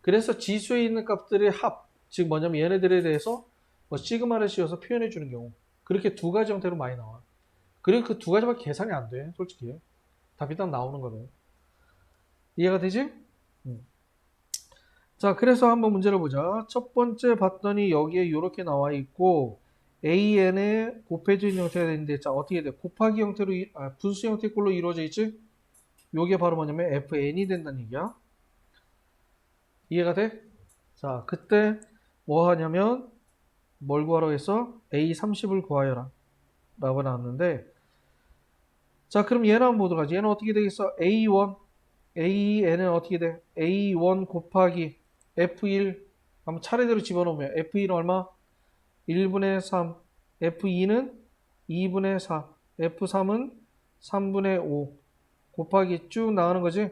그래서 지수에 있는 값들의 합, 즉 뭐냐면 얘네들에 대해서 뭐 시그마를 씌워서 표현해 주는 경우. 그렇게 두 가지 형태로 많이 나와. 그리고 그 두 가지밖에 계산이 안 돼, 솔직히. 답이 딱 나오는 거는. 이해가 되지? 자, 그래서 한번 문제를 보자. 첫 번째 봤더니 여기에 이렇게 나와 있고 AN에 곱해진 형태가 되는데 자, 어떻게 돼? 곱하기 형태로 분수 형태꼴로 이루어져 있지? 요게 바로 뭐냐면 FN이 된다는 얘기야. 이해가 돼? 자, 그때 뭐 하냐면 뭘 구하라고 했어? A30을 구하여라 라고 나왔는데 자, 그럼 얘는 한번 보도록 하지. 얘는 어떻게 되겠어? AN은 어떻게 돼? A1 곱하기 F1 한번 차례대로 집어넣으면 F1은 얼마? 1분의 3, F2는 2분의 4, F3은 3분의 5 곱하기 쭉 나가는 거지.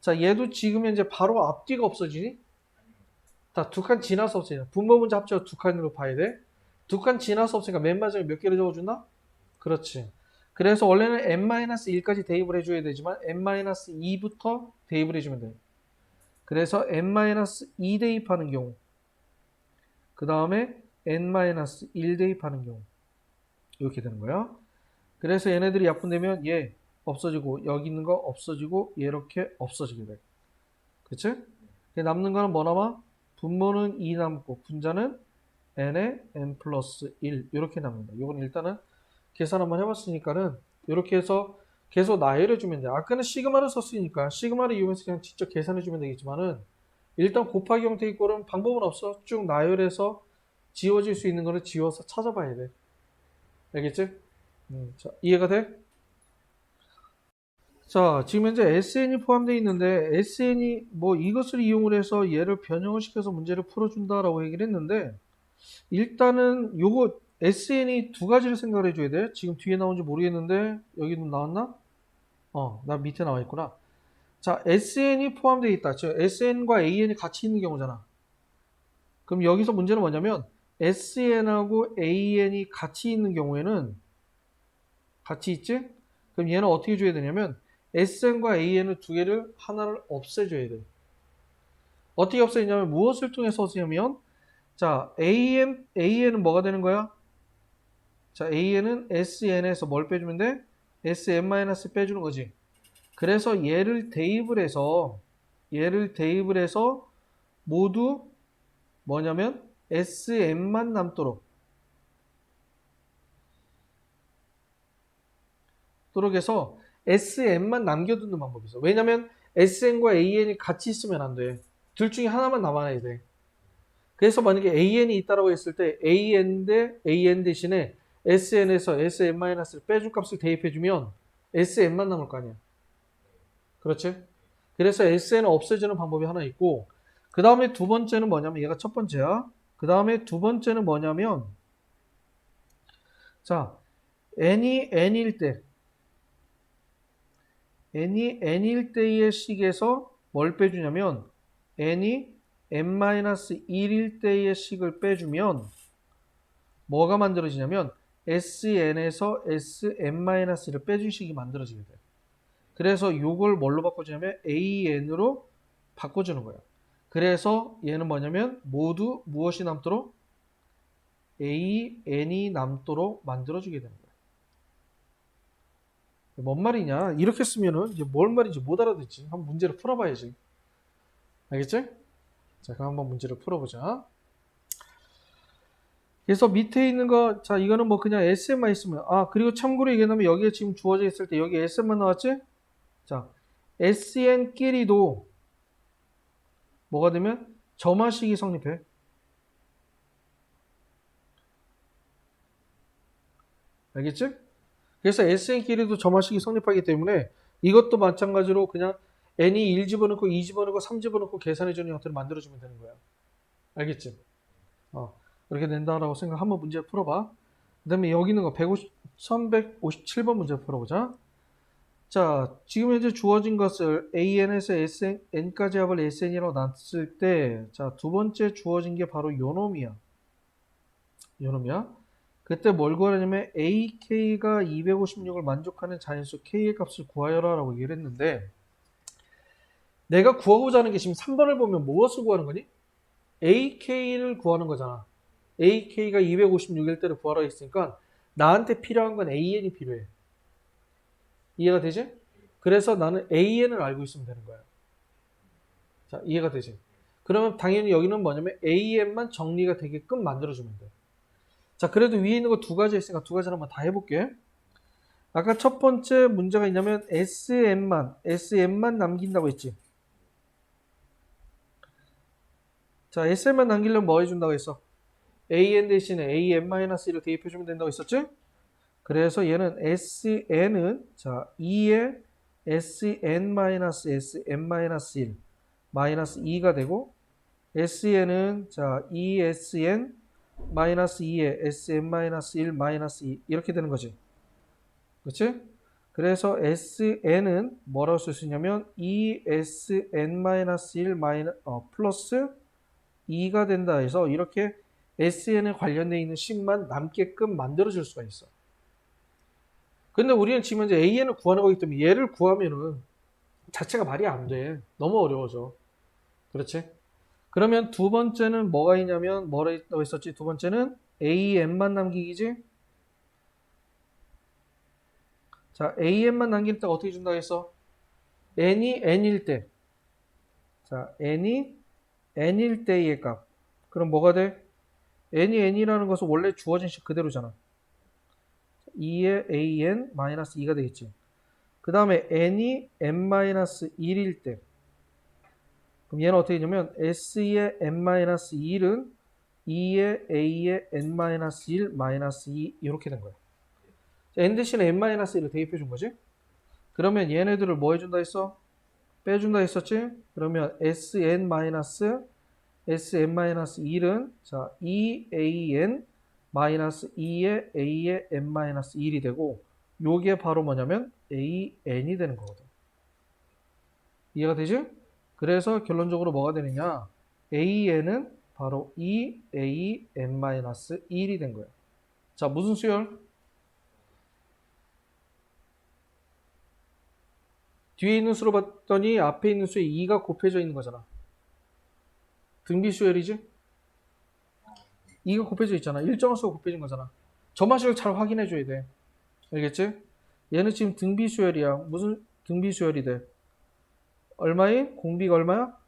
자, 얘도 지금 현재 바로 앞뒤가 없어지니? 다 두 칸 지나서 없어지냐. 분모 문제 합쳐서 두 칸으로 봐야 돼. 두 칸 지나서 없으니까 맨 마지막에 몇 개를 적어준다? 그렇지. 그래서 원래는 n-1까지 대입을 해줘야 되지만 n-2부터 대입을 해주면 돼. 그래서 n-2 대입하는 경우 그 다음에 n-1 대입하는 경우 이렇게 되는 거야. 그래서 얘네들이 약분되면 얘 없어지고 여기 있는 거 없어지고 이렇게 없어지게 돼. 그치? 남는 거는 뭐 남아? 분모는 2 남고 분자는 n에 n 플러스 1 이렇게 남는다. 이건 일단은 계산 한번 해봤으니까는 이렇게 해서 계속 나열해주면 돼. 아까는 시그마를 썼으니까 시그마를 이용해서 그냥 직접 계산해주면 되겠지만은 일단 곱하기 형태의 꼴은 방법은 없어. 쭉 나열해서 지워질 수 있는 거를 지워서 찾아봐야 돼. 알겠지? 자, 이해가 돼? 자, 지금 현재 SN이 포함되어 있는데 SN이 뭐 이것을 이용을 해서 얘를 변형을 시켜서 문제를 풀어준다라고 얘기를 했는데 일단은 요거 SN이 두 가지를 생각을 해줘야 돼. 지금 뒤에 나온지 모르겠는데 여기도 나왔나? 나 밑에 나와 있구나. 자, SN이 포함되어 있다. 즉 SN과 AN이 같이 있는 경우잖아. 그럼 여기서 문제는 뭐냐면 SN하고 AN이 같이 있는 경우에는 같이 있지? 그럼 얘는 어떻게 줘야 되냐면 SN과 AN을 두 개를 하나를 없애줘야 돼. 어떻게 없애냐면 무엇을 통해서 없애냐면 자, AN은 뭐가 되는 거야? 자, AN은 SN에서 뭘 빼주면 돼? SN- 빼주는 거지. 그래서 얘를 대입을 해서 모두 뭐냐면 SN만 남도록 해서 SN만 남겨두는 방법이 있어. 왜냐면 SN과 AN이 같이 있으면 안 돼. 둘 중에 하나만 남아야 돼. 그래서 만약에 AN이 있다라고 했을 때 AN 대 AN 대신에 SN에서 SN-를 빼줄 값을 대입해주면 SN만 남을 거 아니야. 그렇지? 그래서 SN을 없애주는 방법이 하나 있고 그 다음에 두 번째는 뭐냐면 얘가 첫 번째야. 그 다음에 두 번째는 뭐냐면 자, n이 n일 때의 식에서 뭘 빼주냐면 n이 n-1일 때의 식을 빼주면 뭐가 만들어지냐면 SN에서 SN-를 빼준 식이 만들어지게 돼. 그래서 이걸 뭘로 바꿔주냐면 AN으로 바꿔주는 거야. 그래서 얘는 뭐냐면 모두 무엇이 남도록? AN이 남도록 만들어주게 되는 거야. 뭔 말이냐? 이렇게 쓰면은 이제 뭘 말인지 못 알아듣지. 한번 문제를 풀어봐야지. 알겠지? 자, 그럼 한번 문제를 풀어보자. 그래서 밑에 있는 거, 자, 이거는 뭐 그냥 SM만 있으면, 그리고 참고로 얘기하면 여기에 지금 주어져 있을 때 여기 SM만 나왔지? 자, SN끼리도 뭐가 되면 점화식이 성립해. 알겠지? 그래서 SN끼리도 점화식이 성립하기 때문에 이것도 마찬가지로 그냥 n이 1 집어넣고 2 집어넣고 3 집어넣고 계산해주는 형태로 만들어주면 되는 거야. 알겠지? 이렇게 된다라고 생각. 한번 문제 풀어봐. 그 다음에 여기 있는 거 1157번 문제 풀어보자. 자, 지금 현재 주어진 것을 AN에서 N까지 합을 SN이라고 놨을 때, 자, 두 번째 주어진 게 바로 요 놈이야. 그때 뭘 구하냐면 AK가 256을 만족하는 자연수 K의 값을 구하여라 라고 얘기를 했는데, 내가 구하고자 하는 게 지금 3번을 보면 무엇을 구하는 거니? AK를 구하는 거잖아. AK가 256일 때를 구하라 했으니까 나한테 필요한 건 AN이 필요해. 이해가 되지? 그래서 나는 AN을 알고 있으면 되는 거야. 자, 이해가 되지? 그러면 당연히 여기는 뭐냐면 AN만 정리가 되게끔 만들어주면 돼. 자, 그래도 위에 있는 거 두 가지 있으니까 두 가지를 한번 다 해볼게. 아까 첫 번째 문제가 있냐면 SN만 남긴다고 했지. 자, SN만 남기려면 뭐 해준다고 했어? AN 대신에 AN-1을 대입해주면 된다고 했었지? 그래서 얘는 SN은 자 2의 SN-SN-1 마이너스 2가 되고 SN은 자 2SN 마이너스 2의 SN-1 마이너스 2 이렇게 되는 거지. 그렇지? 그래서 SN은 뭐라고 쓸 수 있냐면 2SN-1 플러스 2가 된다 해서 이렇게 SN에 관련되어 있는 식만 남게끔 만들어줄 수가 있어. 근데 우리는 지금 이제 AN을 구하는 거기 때문에 얘를 구하면은 자체가 말이 안 돼. 너무 어려워져. 그렇지? 그러면 두 번째는 뭐가 있냐면 뭐라고 했었지? 두 번째는 AN만 남기기지? 자, AN만 남길 때 어떻게 준다고 했어? N이 N일 때. 자, N이 N일 때의 값. 그럼 뭐가 돼? N이 N이라는 것은 원래 주어진 식 그대로잖아. 2의 AN 마이너스 2가 되겠지. 그 다음에 n이 n-1일 때 그럼 얘는 어떻게 되냐면 s의 n-1은 2의 a의 n-1 마이너스 2 이렇게 된 거야. n 대신에 n-1을 대입해 준 거지. 그러면 얘네들을 뭐 해준다 했어? 빼준다 했었지. 그러면 sn-1은 자 2an 마이너스 2의 a의 n-1이 되고 요게 바로 뭐냐면 AN이 되는 거거든. 이해가 되지? 그래서 결론적으로 뭐가 되느냐? AN은 바로 2AN-1이 된 거예요. 자, 무슨 수열? 뒤에 있는 수로 봤더니 앞에 있는 수에 2가 곱해져 있는 거잖아. 등비 수열이지? 2가 곱해져 있잖아. 일정한 수가 곱해진 거잖아. 점화식을 잘 확인해 줘야 돼. 알겠지? 얘는 지금 등비 수열이야. 무슨 등비 수열이 돼? 얼마인? 공비가 얼마야?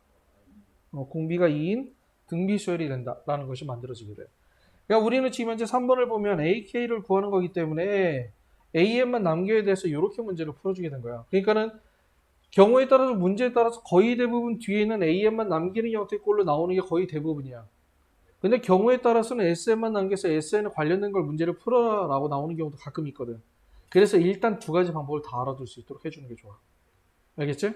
공비가 2인 등비 수열이 된다라는 것이 만들어지게 돼. 그러니까 우리는 지금 현재 3번을 보면 AK를 구하는 거기 때문에 AN만 남겨야 돼서 이렇게 문제를 풀어주게 된 거야. 그러니까는 경우에 따라서 문제에 따라서 거의 대부분 뒤에는 AN만 남기는 형태의 꼴로 나오는 게 거의 대부분이야. 근데 경우에 따라서는 SN만 남겨서 SN에 관련된 걸 문제를 풀어라고 나오는 경우도 가끔 있거든. 그래서 일단 두 가지 방법을 다 알아둘 수 있도록 해주는 게 좋아. 알겠지?